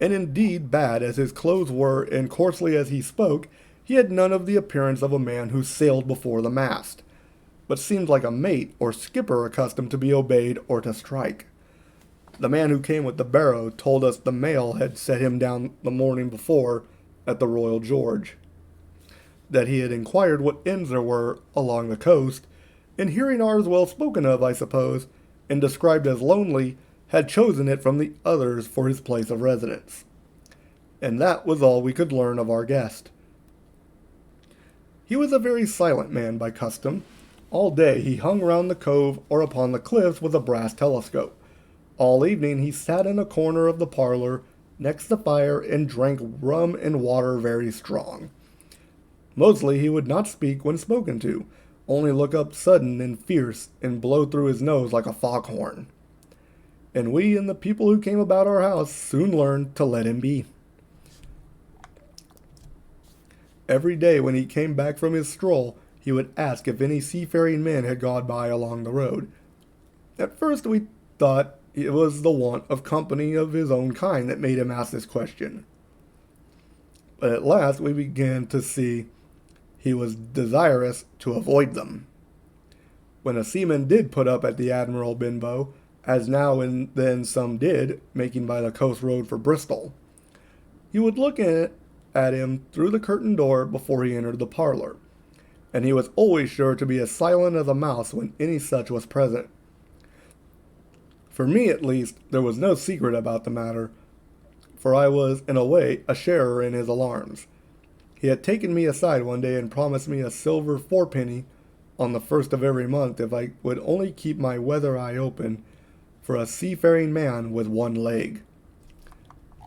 And indeed, bad as his clothes were and coarsely as he spoke, he had none of the appearance of a man who sailed before the mast, but seemed like a mate or skipper accustomed to be obeyed or to strike. The man who came with the barrow told us the mail had set him down the morning before at the Royal George, that he had inquired what inns there were along the coast, and hearing ours well spoken of, I suppose, and described as lonely, had chosen it from the others for his place of residence. And that was all we could learn of our guest. He was a very silent man by custom. All day he hung round the cove or upon the cliffs with a brass telescope. All evening he sat in a corner of the parlor next the fire and drank rum and water very strong. Mostly he would not speak when spoken to, only look up sudden and fierce and blow through his nose like a foghorn. And we and the people who came about our house soon learned to let him be. Every day when he came back from his stroll, he would ask if any seafaring men had gone by along the road. At first we thought it was the want of company of his own kind that made him ask this question. But at last we began to see he was desirous to avoid them. When a seaman did put up at the Admiral Benbow, as now and then some did, making by the coast road for Bristol, he would look at him through the curtained door before he entered the parlor, and he was always sure to be as silent as a mouse when any such was present. For me, at least, there was no secret about the matter, for I was, in a way, a sharer in his alarms. He had taken me aside one day and promised me a silver 4-penny on the first of every month if I would only keep my weather eye open for a seafaring man with one leg,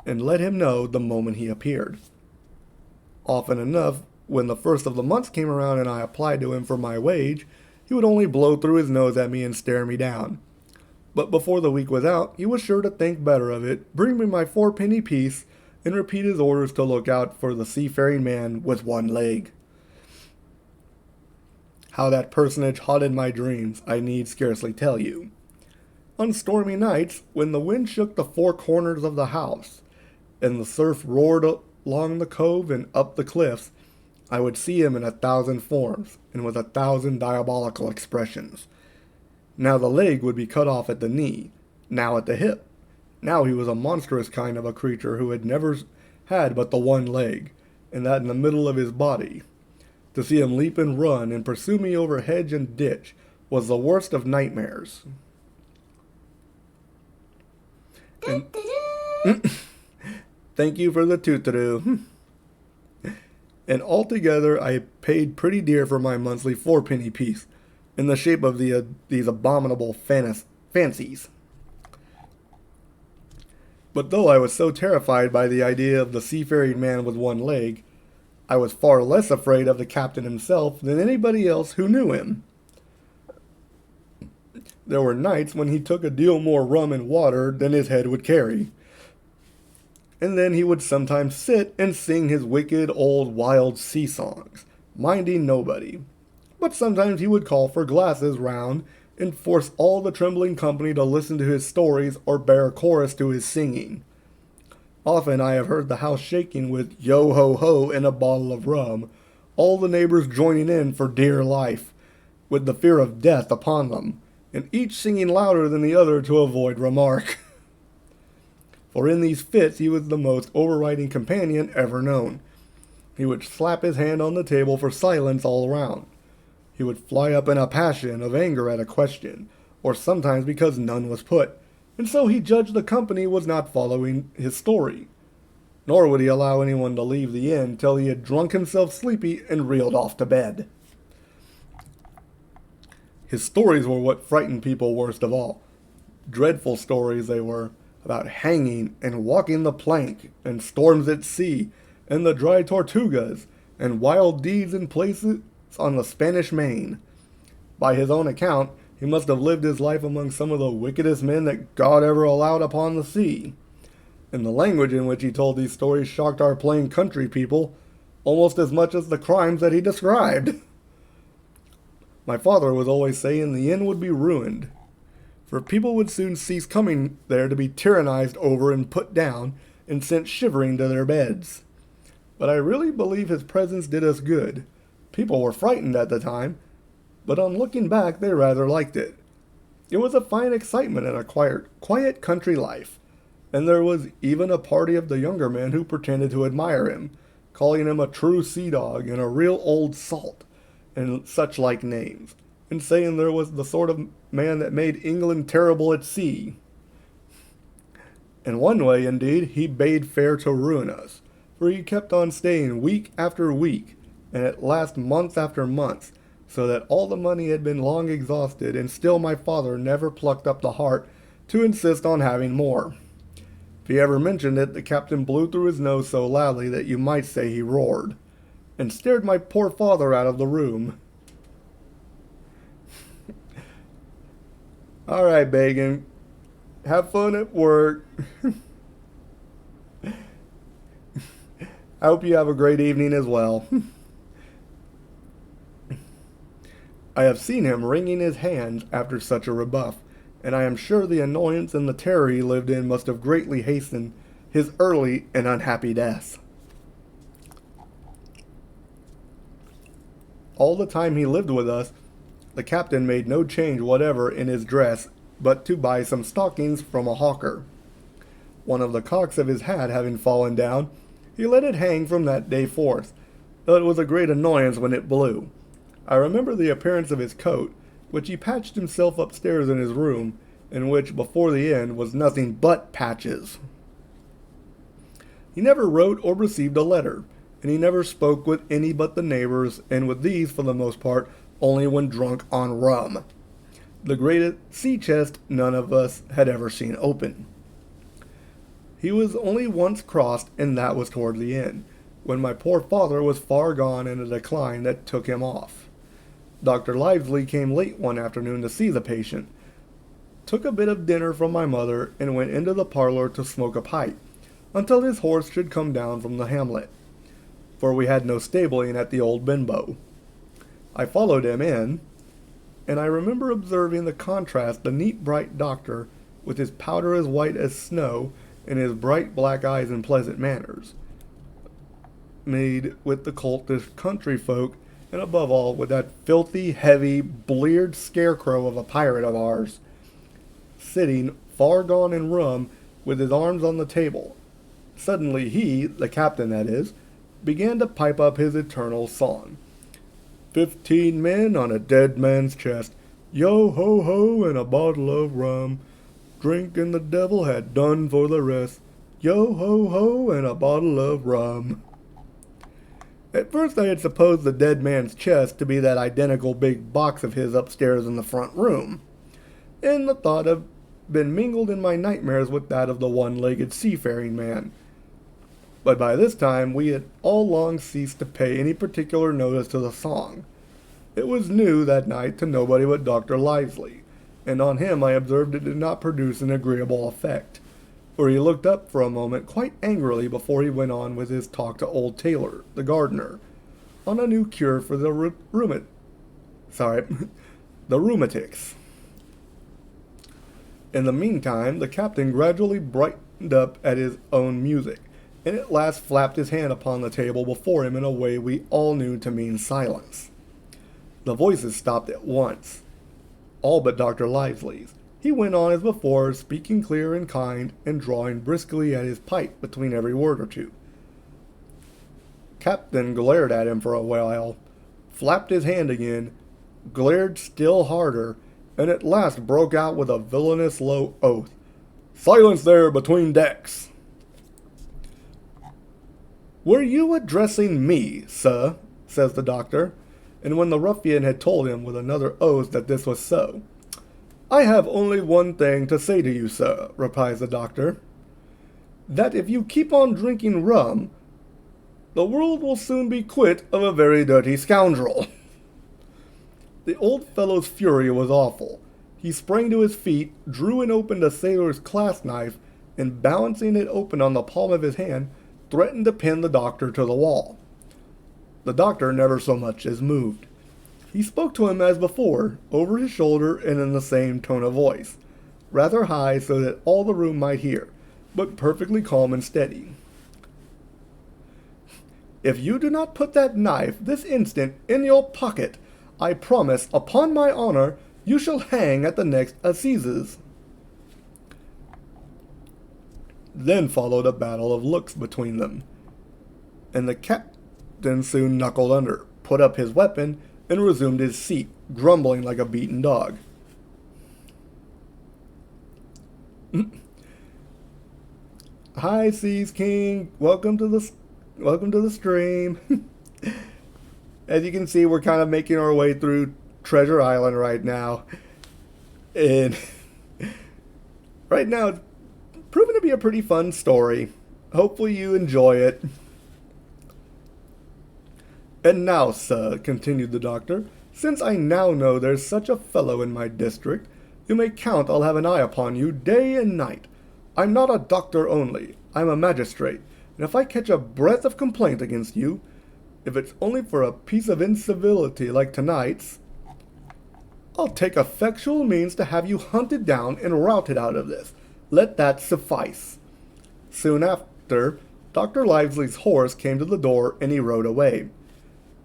and let him know the moment he appeared. Often enough, when the first of the months came around and I applied to him for my wage, he would only blow through his nose at me and stare me down. But before the week was out, he was sure to think better of it, bring me my 4-penny piece, and repeat his orders to look out for the seafaring man with one leg. How that personage haunted my dreams, I need scarcely tell you. On stormy nights, when the wind shook the 4 corners of the house, and the surf roared along the cove and up the cliffs, I would see him in 1,000 forms, and with 1,000 diabolical expressions. Now the leg would be cut off at the knee, now at the hip. Now he was a monstrous kind of a creature who had never had but the one leg, and that in the middle of his body. To see him leap and run and pursue me over hedge and ditch was the worst of nightmares. And thank you for the tootaroo. And altogether I paid pretty dear for my monthly 4-penny piece, in the shape of these abominable fancies. But though I was so terrified by the idea of the seafaring man with one leg, I was far less afraid of the captain himself than anybody else who knew him. There were nights when he took a deal more rum and water than his head would carry. And then he would sometimes sit and sing his wicked old wild sea songs, minding nobody. But sometimes he would call for glasses round and force all the trembling company to listen to his stories or bear chorus to his singing. Often I have heard the house shaking with yo-ho-ho and a bottle of rum, all the neighbors joining in for dear life, with the fear of death upon them, and each singing louder than the other to avoid remark. For in these fits he was the most overriding companion ever known. He would slap his hand on the table for silence all around. He would fly up in a passion of anger at a question, or sometimes because none was put, and so he judged the company was not following his story. Nor would he allow anyone to leave the inn till he had drunk himself sleepy and reeled off to bed. His stories were what frightened people worst of all. Dreadful stories they were, about hanging and walking the plank, and storms at sea, and the dry Tortugas, and wild deeds in places on the Spanish Main. By his own account, he must have lived his life among some of the wickedest men that God ever allowed upon the sea. And the language in which he told these stories shocked our plain country people almost as much as the crimes that he described. My father was always saying the inn would be ruined, for people would soon cease coming there to be tyrannized over and put down and sent shivering to their beds. But I really believe his presence did us good. People were frightened at the time, but on looking back they rather liked it. It was a fine excitement and a quiet country life, and there was even a party of the younger men who pretended to admire him, calling him a true sea dog and a real old salt, and such like names, and saying there was the sort of man that made England terrible at sea. In one way, indeed, he bade fair to ruin us, for he kept on staying week after week, and at last month after month, so that all the money had been long exhausted, and still my father never plucked up the heart to insist on having more. If he ever mentioned it, the captain blew through his nose so loudly that you might say he roared, and stared my poor father out of the room. All right, Bagan, have fun at work. I hope you have a great evening as well. I have seen him wringing his hands after such a rebuff, and I am sure the annoyance and the terror he lived in must have greatly hastened his early and unhappy death. All the time he lived with us, the captain made no change whatever in his dress but to buy some stockings from a hawker. One of the cocks of his hat having fallen down, he let it hang from that day forth, though it was a great annoyance when it blew. I remember the appearance of his coat, which he patched himself upstairs in his room, in which, before the end, was nothing but patches. He never wrote or received a letter, and he never spoke with any but the neighbors, and with these, for the most part, only when drunk on rum. The great sea chest none of us had ever seen open. He was only once crossed, and that was toward the end, when my poor father was far gone in a decline that took him off. Dr. Lively came late one afternoon to see the patient, took a bit of dinner from my mother, and went into the parlor to smoke a pipe, until his horse should come down from the hamlet, for we had no stabling at the old Benbow. I followed him in, and I remember observing the contrast the neat bright doctor, with his powder as white as snow, and his bright black eyes and pleasant manners, made with the coltish country folk, and above all with that filthy, heavy, bleared scarecrow of a pirate of ours, sitting, far gone in rum, with his arms on the table. Suddenly he, the captain that is, began to pipe up his eternal song. 15 men on a dead man's chest, yo-ho-ho and a bottle of rum. Drink and the devil had done for the rest, yo-ho-ho and a bottle of rum. At first I had supposed the dead man's chest to be that identical big box of his upstairs in the front room, and the thought had been mingled in my nightmares with that of the one-legged seafaring man. But by this time we had all long ceased to pay any particular notice to the song. It was new that night to nobody but Dr. Lively, and on him I observed it did not produce an agreeable effect, for he looked up for a moment quite angrily before he went on with his talk to old Taylor, the gardener, on a new cure for the rheumatics. In the meantime, the captain gradually brightened up at his own music, and at last flapped his hand upon the table before him in a way we all knew to mean silence. The voices stopped at once, all but Dr. Lively's. He went on as before, speaking clear and kind, and drawing briskly at his pipe between every word or two. Captain glared at him for a while, flapped his hand again, glared still harder, and at last broke out with a villainous low oath. "Silence there between decks!" "Were you addressing me, sir?" says the doctor, and when the ruffian had told him with another oath that this was so, "I have only one thing to say to you, sir," replies the doctor, "that if you keep on drinking rum, the world will soon be quit of a very dirty scoundrel." The old fellow's fury was awful. He sprang to his feet, drew and opened a sailor's clasp knife, and balancing it open on the palm of his hand, threatened to pin the doctor to the wall. The doctor never so much as moved. He spoke to him as before, over his shoulder and in the same tone of voice, rather high so that all the room might hear, but perfectly calm and steady. "If you do not put that knife this instant in your pocket, I promise, upon my honor, you shall hang at the next assizes." Then followed a battle of looks between them, and the captain soon knuckled under, put up his weapon, and resumed his seat, grumbling like a beaten dog. "Hi, Seas King. Welcome to the stream." As you can see, we're kind of making our way through Treasure Island right now, and right now it's proven to be a pretty fun story. Hopefully you enjoy it. "And now, sir," continued the doctor, "since I now know there's such a fellow in my district, you may count I'll have an eye upon you day and night. I'm not a doctor only, I'm a magistrate, and if I catch a breath of complaint against you, if it's only for a piece of incivility like tonight's, I'll take effectual means to have you hunted down and routed out of this. Let that suffice." Soon after, Dr. Lively's horse came to the door and he rode away.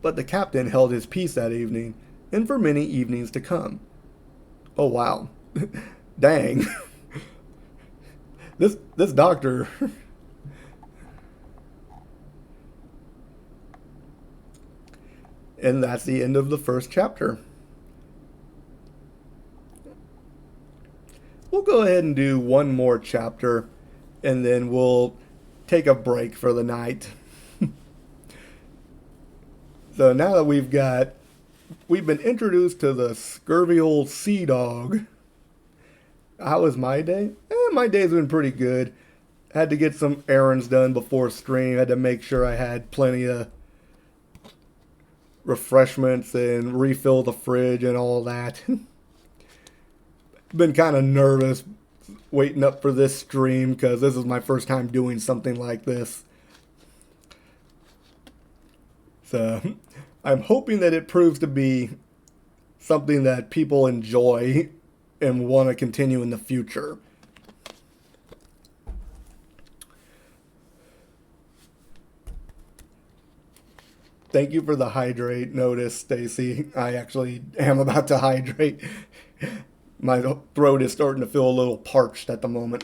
But the captain held his peace that evening, and for many evenings to come. Oh wow. Dang. This doctor. And that's the end of the first chapter. We'll go ahead and do one more chapter, and then we'll take a break for the night. So now that we've been introduced to the scurvy old sea dog. How was my day? My day's been pretty good. Had to get some errands done before stream. Had to make sure I had plenty of refreshments and refill the fridge and all that. Been kind of nervous waiting up for this stream because this is my first time doing something like this. So I'm hoping that it proves to be something that people enjoy and want to continue in the future. Thank you for the hydrate notice, Stacy. I actually am about to hydrate. My throat is starting to feel a little parched at the moment.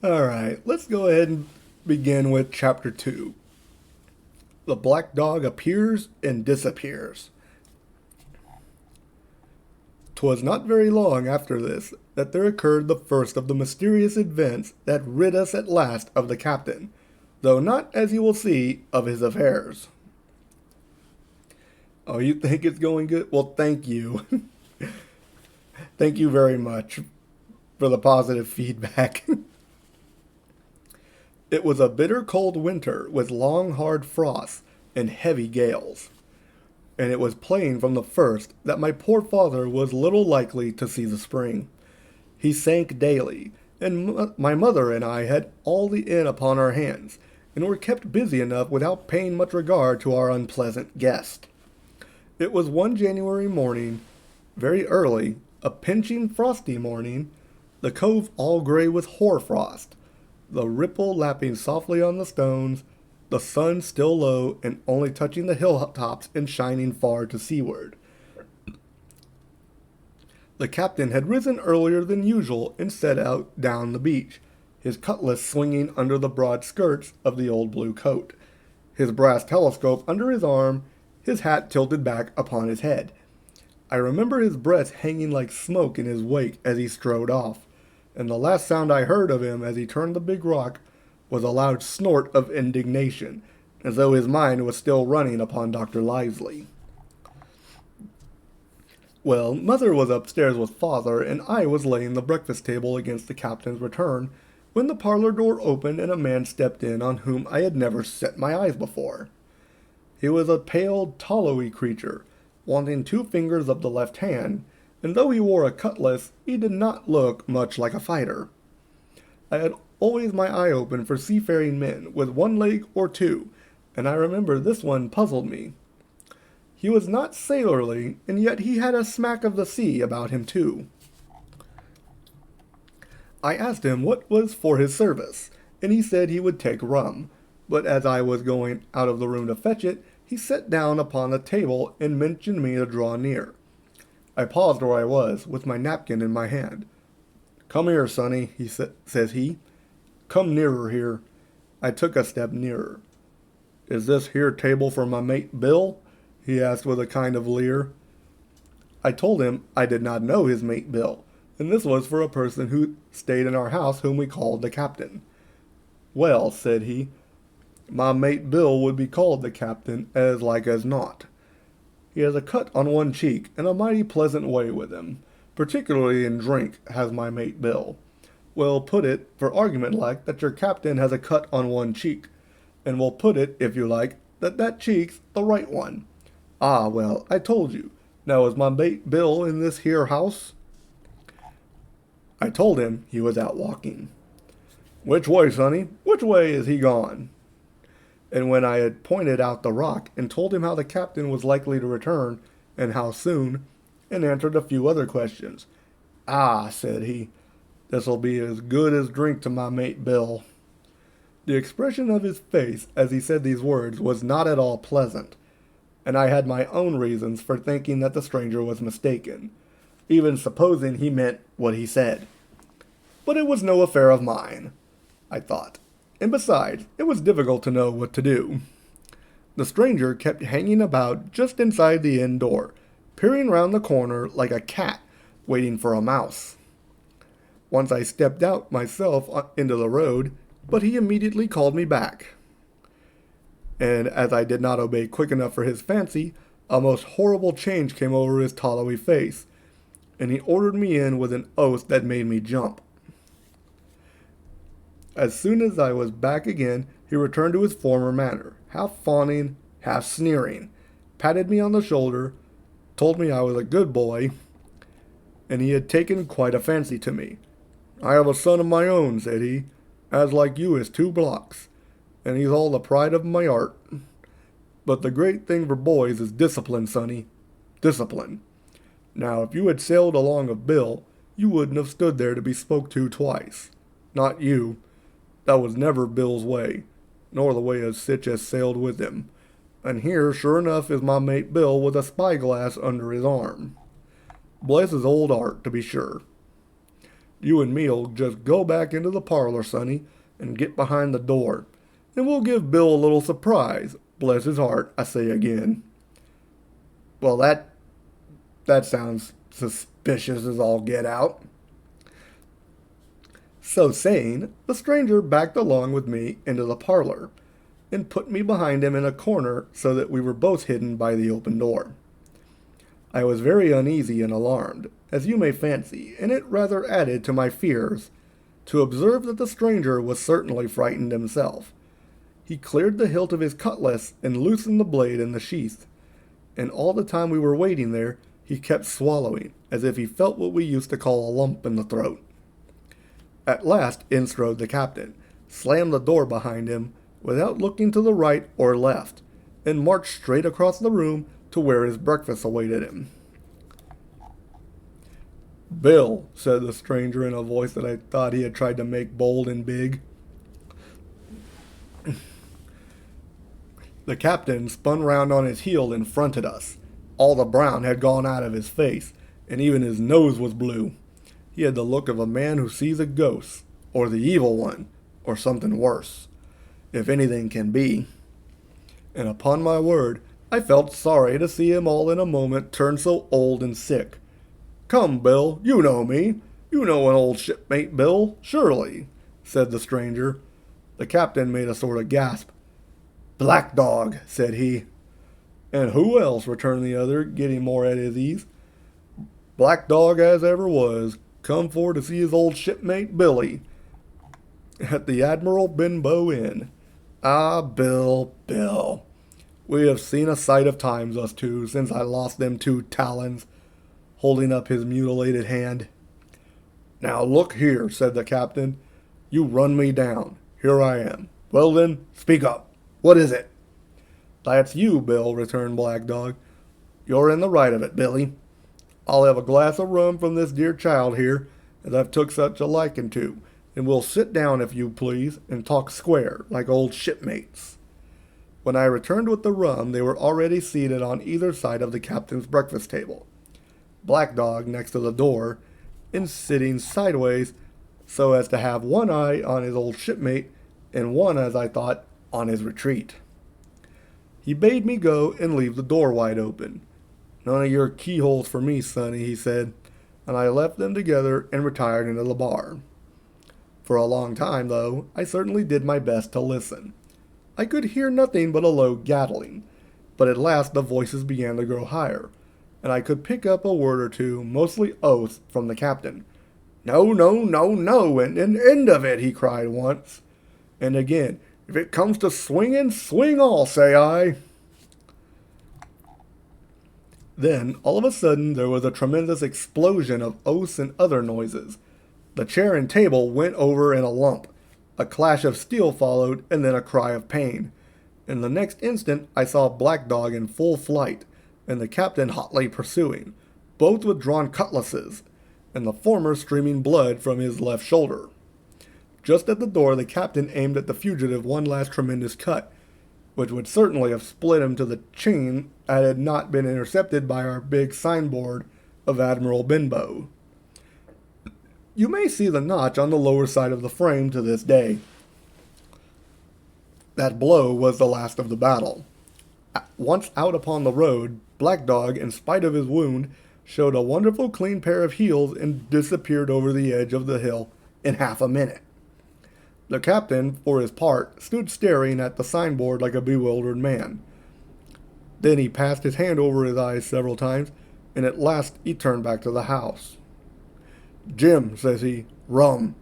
Alright, let's go ahead and begin with Chapter 2. The Black Dog Appears and Disappears. 'Twas not very long after this that there occurred the first of the mysterious events that rid us at last of the captain, though not, as you will see, of his affairs. Oh, you think it's going good? Well, thank you. Thank you very much for the positive feedback. It was a bitter cold winter with long hard frosts and heavy gales, and it was plain from the first that my poor father was little likely to see the spring. He sank daily, and my mother and I had all the inn upon our hands, and were kept busy enough without paying much regard to our unpleasant guest. It was one January morning, very early, a pinching frosty morning, the cove all grey with hoarfrost, the ripple lapping softly on the stones, the sun still low and only touching the hilltops and shining far to seaward. The captain had risen earlier than usual and set out down the beach, his cutlass swinging under the broad skirts of the old blue coat, his brass telescope under his arm, his hat tilted back upon his head. I remember his breath hanging like smoke in his wake as he strode off, and the last sound I heard of him as he turned the big rock was a loud snort of indignation, as though his mind was still running upon Dr. Lively. Well, Mother was upstairs with Father, and I was laying the breakfast table against the captain's return, when the parlor door opened and a man stepped in on whom I had never set my eyes before. He was a pale, tallowy creature, wanting 2 fingers of the left hand, and though he wore a cutlass, he did not look much like a fighter. I had always my eye open for seafaring men with 1 leg or 2, and I remember this one puzzled me. He was not sailorly, and yet he had a smack of the sea about him too. I asked him what was for his service, and he said he would take rum, but as I was going out of the room to fetch it, he sat down upon the table and mentioned me to draw near. I paused where I was, with my napkin in my hand. "Come here, sonny," says he. "Come nearer here." I took a step nearer. "Is this here table for my mate Bill?" he asked with a kind of leer. I told him I did not know his mate Bill, and this was for a person who stayed in our house whom we called the captain. "Well," said he, "my mate Bill would be called the captain as like as not. He has a cut on 1 cheek, and a mighty pleasant way with him, particularly in drink, has my mate Bill. We'll put it, for argument like, that your captain has a cut on 1 cheek, and we'll put it, if you like, that that cheek's the right one. Ah, well, I told you. Now is my mate Bill in this here house?" I told him he was out walking. "Which way, sonny? Which way is he gone?" And when I had pointed out the rock and told him how the captain was likely to return, and how soon, and answered a few other questions. "Ah," said he, "this'll be as good as drink to my mate Bill." The expression of his face as he said these words was not at all pleasant, and I had my own reasons for thinking that the stranger was mistaken, even supposing he meant what he said. But it was no affair of mine, I thought, and besides, it was difficult to know what to do. The stranger kept hanging about just inside the inn door, peering round the corner like a cat waiting for a mouse. Once I stepped out myself into the road, but he immediately called me back. And as I did not obey quick enough for his fancy, a most horrible change came over his tallowy face, and he ordered me in with an oath that made me jump. As soon as I was back again, he returned to his former manner, half fawning, half sneering, patted me on the shoulder, told me I was a good boy, and he had taken quite a fancy to me. "I have a son of my own," said he, "as like you as 2 blocks, and he's all the pride of my heart. But the great thing for boys is discipline, sonny, discipline. Now, if you had sailed along of Bill, you wouldn't have stood there to be spoke to twice. Not you. That was never Bill's way, nor the way of sich as sailed with him. And here, sure enough, is my mate Bill with a spyglass under his arm. Bless his old heart, to be sure. You and me'll just go back into the parlor, sonny, and get behind the door, and we'll give Bill a little surprise. Bless his heart, I say again." Well, that sounds suspicious as all get out. So saying, the stranger backed along with me into the parlor, and put me behind him in a corner so that we were both hidden by the open door. I was very uneasy and alarmed, as you may fancy, and it rather added to my fears to observe that the stranger was certainly frightened himself. He cleared the hilt of his cutlass and loosened the blade in the sheath, and all the time we were waiting there, he kept swallowing, as if he felt what we used to call a lump in the throat. At last in strode the captain, slammed the door behind him, without looking to the right or left, and marched straight across the room to where his breakfast awaited him. "Bill," said the stranger in a voice that I thought he had tried to make bold and big. The captain spun round on his heel and fronted us. All the brown had gone out of his face, and even his nose was blue. He had the look of a man who sees a ghost, or the evil one, or something worse, if anything can be. And upon my word, I felt sorry to see him all in a moment turn so old and sick. "Come, Bill, you know me. You know an old shipmate, Bill, surely," said the stranger. The captain made a sort of gasp. "Black Dog," said he. "And who else?" returned the other, getting more at his ease. "Black Dog as ever was, come for to see his old shipmate Billy at the Admiral Benbow Inn. Ah, Bill, Bill. We have seen a sight of times, us two, since I lost them two talons," holding up his mutilated hand. "Now look here," said the captain. "You run me down. Here I am. Well then, speak up. What is it?" "That's you, Bill," returned Black Dog. "You're in the right of it, Billy. I'll have a glass of rum from this dear child here, as I've took such a liking to, and we'll sit down, if you please, and talk square, like old shipmates." When I returned with the rum, they were already seated on either side of the captain's breakfast table. Black Dog next to the door, and sitting sideways so as to have one eye on his old shipmate and one, as I thought, on his retreat. He bade me go and leave the door wide open. "None of your keyholes for me, sonny," he said, and I left them together and retired into the bar. For a long time, though, I certainly did my best to listen. I could hear nothing but a low gattling, but at last the voices began to grow higher, and I could pick up a word or two, mostly oaths, from the captain. "No, no, no, no, and an end of it," he cried once. And again, "If it comes to swinging, swing all, say I." Then, all of a sudden, there was a tremendous explosion of oaths and other noises. The chair and table went over in a lump. A clash of steel followed, and then a cry of pain. In the next instant, I saw Black Dog in full flight, and the captain hotly pursuing, both with drawn cutlasses, and the former streaming blood from his left shoulder. Just at the door, the captain aimed at the fugitive one last tremendous cut, which would certainly have split him to the chin had it not been intercepted by our big signboard of Admiral Benbow. You may see the notch on the lower side of the frame to this day. That blow was the last of the battle. Once out upon the road, Black Dog, in spite of his wound, showed a wonderful clean pair of heels and disappeared over the edge of the hill in half a minute. The captain, for his part, stood staring at the signboard like a bewildered man. Then he passed his hand over his eyes several times, and at last he turned back to the house. "Jim," says he, "rum."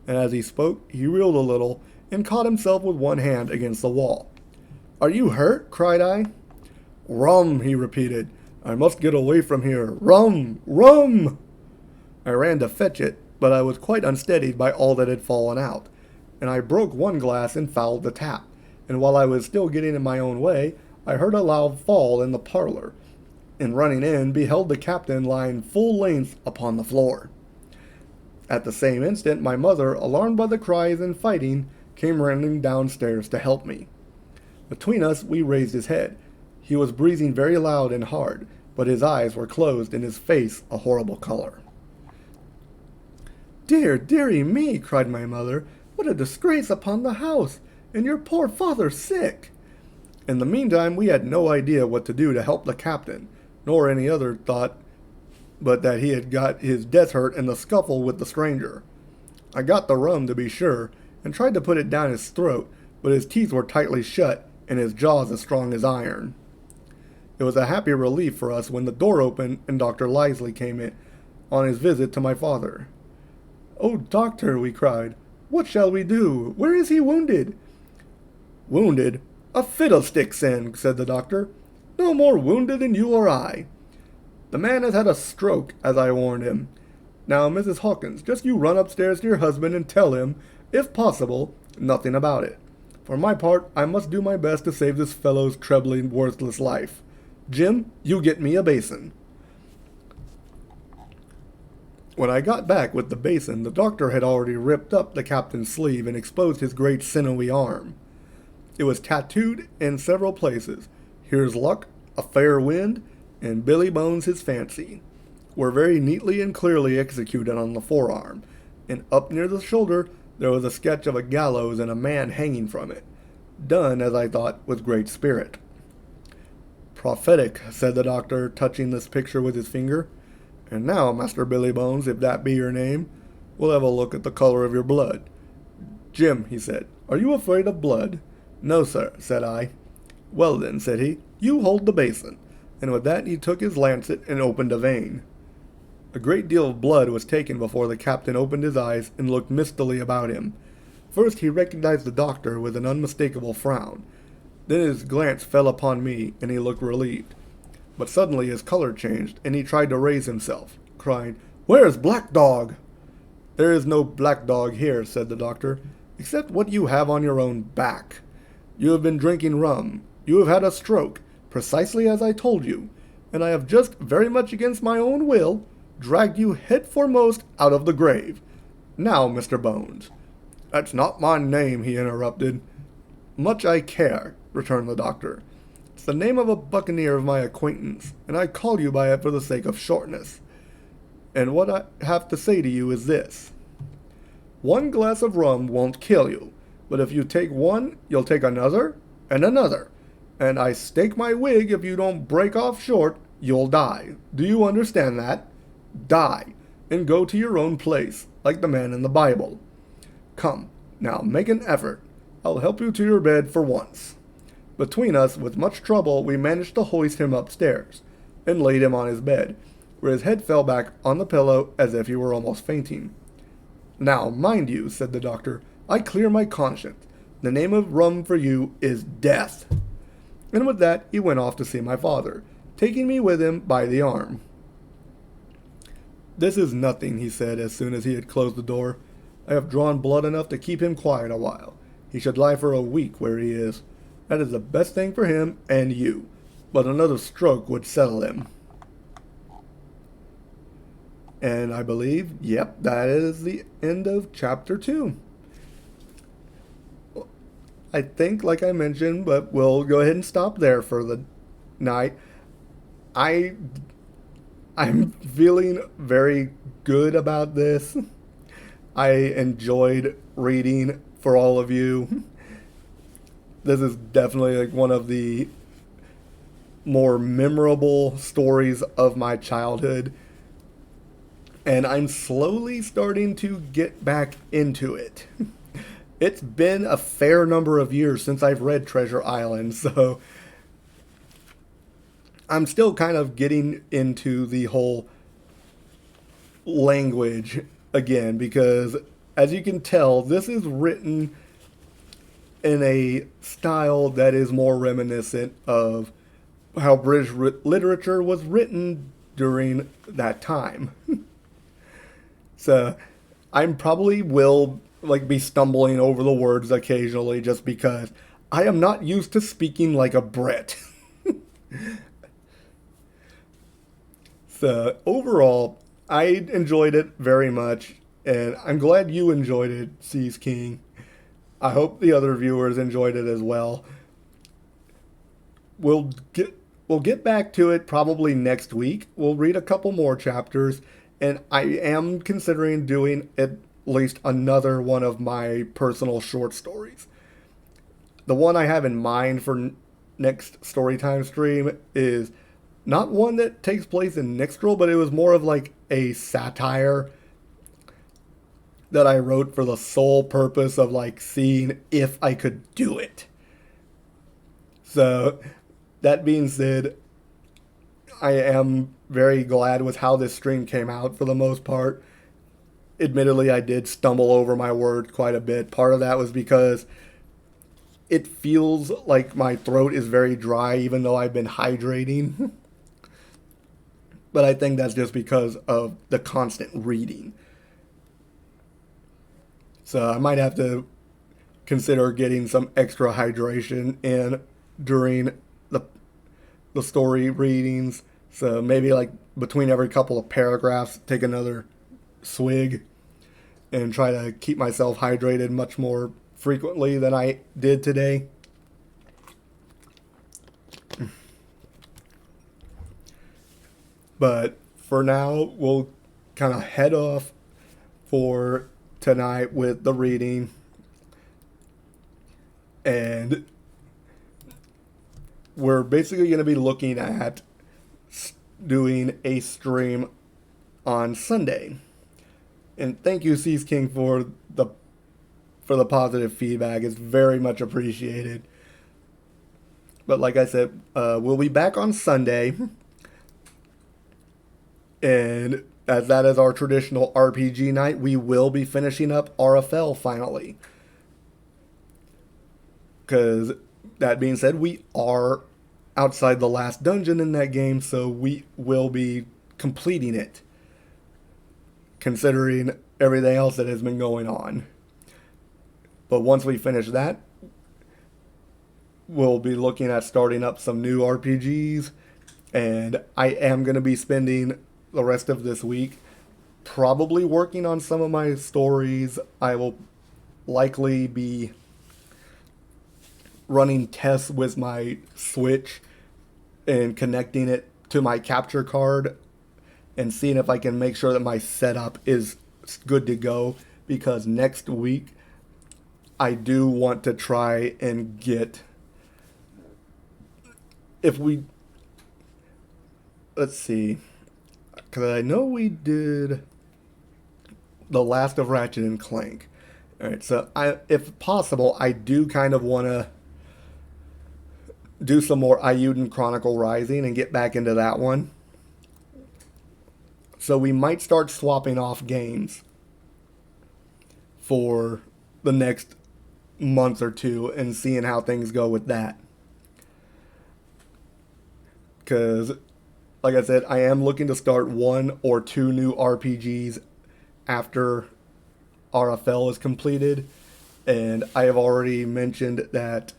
And as he spoke, he reeled a little and caught himself with one hand against the wall. "Are you hurt?" cried I. "Rum," he repeated. "I must get away from here. Rum! Rum!" I ran to fetch it, but I was quite unsteadied by all that had fallen out, and I broke one glass and fouled the tap, and while I was still getting in my own way, I heard a loud fall in the parlor, and running in, beheld the captain lying full length upon the floor. At the same instant, my mother, alarmed by the cries and fighting, came running downstairs to help me. Between us, we raised his head. He was breathing very loud and hard, but his eyes were closed and his face a horrible color. "Dear, dearie me," cried my mother, "what a disgrace upon the house, and your poor father sick." In the meantime, we had no idea what to do to help the captain, nor any other thought but that he had got his death hurt in the scuffle with the stranger. I got the rum, to be sure, and tried to put it down his throat, but his teeth were tightly shut, and his jaws as strong as iron. It was a happy relief for us when the door opened and Dr. Lively came in on his visit to my father. "Oh, doctor," we cried, "what shall we do? Where is he wounded?" "Wounded? A fiddlestick's end," said the doctor. "No more wounded than you or I. The man has had a stroke, as I warned him. Now, Mrs. Hawkins, just you run upstairs to your husband and tell him, if possible, nothing about it. For my part, I must do my best to save this fellow's trebly worthless life. Jim, you get me a basin." When I got back with the basin, the doctor had already ripped up the captain's sleeve and exposed his great sinewy arm. It was tattooed in several places. "Here's luck," "a fair wind," and "Billy Bones his fancy." were very neatly and clearly executed on the forearm, and up near the shoulder there was a sketch of a gallows and a man hanging from it, done, as I thought, with great spirit. "Prophetic," said the doctor, touching this picture with his finger. "And now, Master Billy Bones, if that be your name, we'll have a look at the color of your blood." "Jim," he said, "are you afraid of blood?" "No, sir," said I. "Well then," said he, "you hold the basin." And with that he took his lancet and opened a vein. A great deal of blood was taken before the captain opened his eyes and looked mistily about him. First he recognized the doctor with an unmistakable frown. Then his glance fell upon me, and he looked relieved. But suddenly his color changed, and he tried to raise himself, crying, "Where's Black Dog?" "There is no Black Dog here," said the doctor, "except what you have on your own back. You have been drinking rum. You have had a stroke, precisely as I told you, and I have just, very much against my own will, dragged you head foremost out of the grave. Now, Mr. Bones—" "That's not my name," he interrupted. "Much I care," returned the doctor. "It's the name of a buccaneer of my acquaintance, and I call you by it for the sake of shortness. And what I have to say to you is this. One glass of rum won't kill you, but if you take one, you'll take another, and another. And I stake my wig if you don't break off short, you'll die. Do you understand that? Die, and go to your own place, like the man in the Bible. Come, now make an effort. I'll help you to your bed for once." Between us, with much trouble, we managed to hoist him upstairs, and laid him on his bed, where his head fell back on the pillow as if he were almost fainting. "Now, mind you," said the doctor, "I clear my conscience. The name of rum for you is death." And with that he went off to see my father, taking me with him by the arm. "This is nothing," he said as soon as he had closed the door. "I have drawn blood enough to keep him quiet a while. He should lie for a week where he is. That is the best thing for him and you, but another stroke would settle him." And I believe, yep, that is the end of chapter 2. I think, like I mentioned, but we'll go ahead and stop there for the night. I'm feeling very good about this. I enjoyed reading for all of you. This is definitely like one of the more memorable stories of my childhood. And I'm slowly starting to get back into it. It's been a fair number of years since I've read Treasure Island, so I'm still kind of getting into the whole language again, because as you can tell, this is written in a style that is more reminiscent of how British literature was written during that time. So I probably will be stumbling over the words occasionally, just because I am not used to speaking like a Brit. So overall, I enjoyed it very much, and I'm glad you enjoyed it, Seas King. I hope the other viewers enjoyed it as well. We'll get back to it probably next week. We'll read a couple more chapters, and I am considering doing at least another one of my personal short stories. The one I have in mind for next Storytime stream is not one that takes place in Nixtrel, but it was more of like a satire that I wrote for the sole purpose of seeing if I could do it. So that being said, I am very glad with how this stream came out for the most part. Admittedly, I did stumble over my words quite a bit. Part of that was because it feels like my throat is very dry, even though I've been hydrating. But I think that's just because of the constant reading. So I might have to consider getting some extra hydration in during the story readings. So maybe between every couple of paragraphs, take another swig and try to keep myself hydrated much more frequently than I did today. But for now, we'll kind of head off for tonight with the reading. And we're basically going to be looking at doing a stream on Sunday. And thank you, Seas King, for the positive feedback. It's very much appreciated. But like I said, we'll be back on Sunday. And as that is our traditional RPG night, we will be finishing up RFL finally. Because that being said, we are outside the last dungeon in that game, so we will be completing it, considering everything else that has been going on. But once we finish that, we'll be looking at starting up some new RPGs, and I am going to be spending the rest of this week probably working on some of my stories. I will likely be running tests with my Switch and connecting it to my capture card and seeing if I can make sure that my setup is good to go, because next week I do want to try and get, if we, let's see, because I know we did the last of Ratchet and Clank. All right, so if possible, I do kind of want to do some more Ayuden Chronicle Rising and get back into that one. So we might start swapping off games for the next month or two and seeing how things go with that. Because, like I said, I am looking to start 1 or 2 new RPGs after RFL is completed. And I have already mentioned that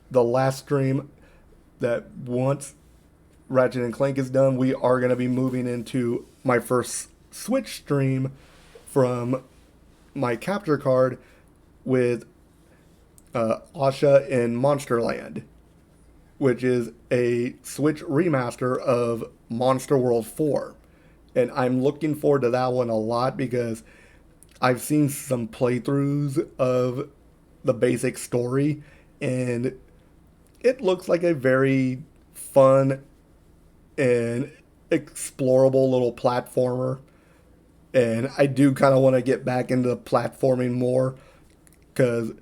the last stream, that once Ratchet and Clank is done, we are going to be moving into my first Switch stream from my capture card with Asha in Monsterland, which is a Switch remaster of Monster World 4. And I'm looking forward to that one a lot, because I've seen some playthroughs of the basic story, and it looks like a very fun and explorable little platformer. And I do kind of want to get back into platforming more, because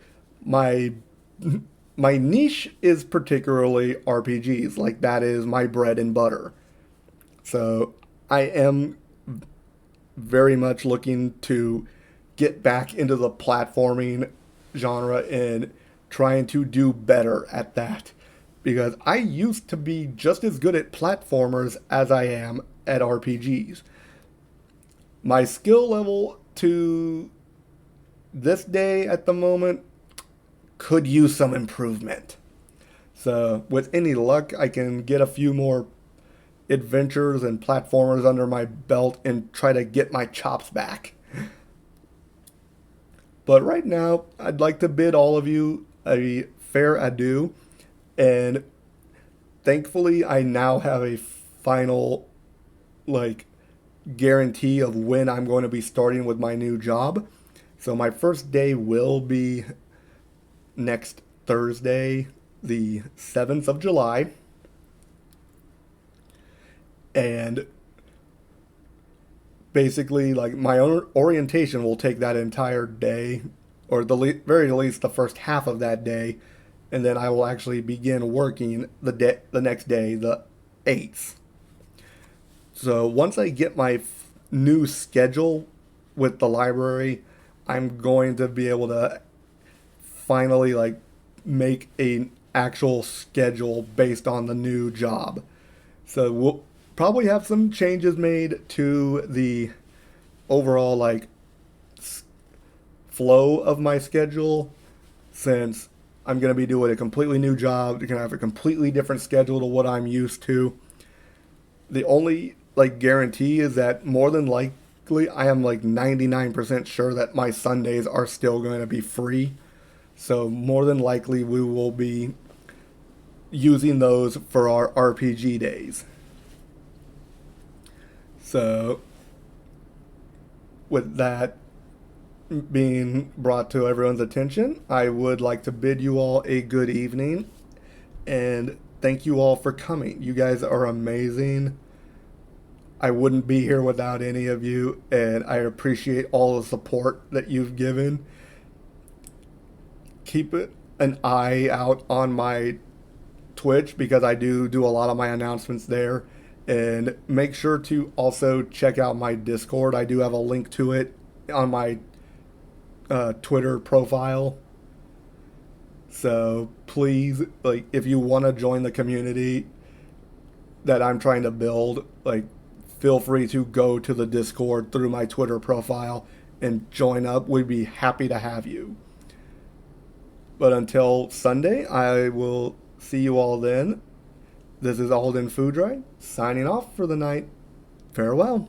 my niche is particularly RPGs. Like, that is my bread and butter. So I am very much looking to get back into the platforming genre and trying to do better at that, because I used to be just as good at platformers as I am at RPGs. My skill level to this day at the moment could use some improvement. So with any luck, I can get a few more adventures and platformers under my belt and try to get my chops back. But right now, I'd like to bid all of you a fair adieu. And thankfully, I now have a final, guarantee of when I'm going to be starting with my new job. So my first day will be next Thursday, the 7th of July. And basically, my own orientation will take that entire day, or very least the first half of that day, and then I will actually begin working the next day, the 8th. So once I get my new schedule with the library, I'm going to be able to finally make an actual schedule based on the new job. So we'll probably have some changes made to the overall flow of my schedule, since I'm going to be doing a completely new job. You're going to have a completely different schedule to what I'm used to. The only guarantee is that more than likely I am 99% sure that my Sundays are still going to be free. So more than likely we will be using those for our RPG days. So, with that being brought to everyone's attention, I would like to bid you all a good evening and thank you all for coming. You guys are amazing. I wouldn't be here without any of you, and I appreciate all the support that you've given. Keep an eye out on my Twitch because I do a lot of my announcements there. And make sure to also check out my Discord. I do have a link to it on my Twitter profile. So please, like, if you want to join the community that I'm trying to build, like, feel free to go to the Discord through my Twitter profile and join up. We'd be happy to have you. But until Sunday, I will see you all then. This is Alden Foodray, signing off for the night. Farewell.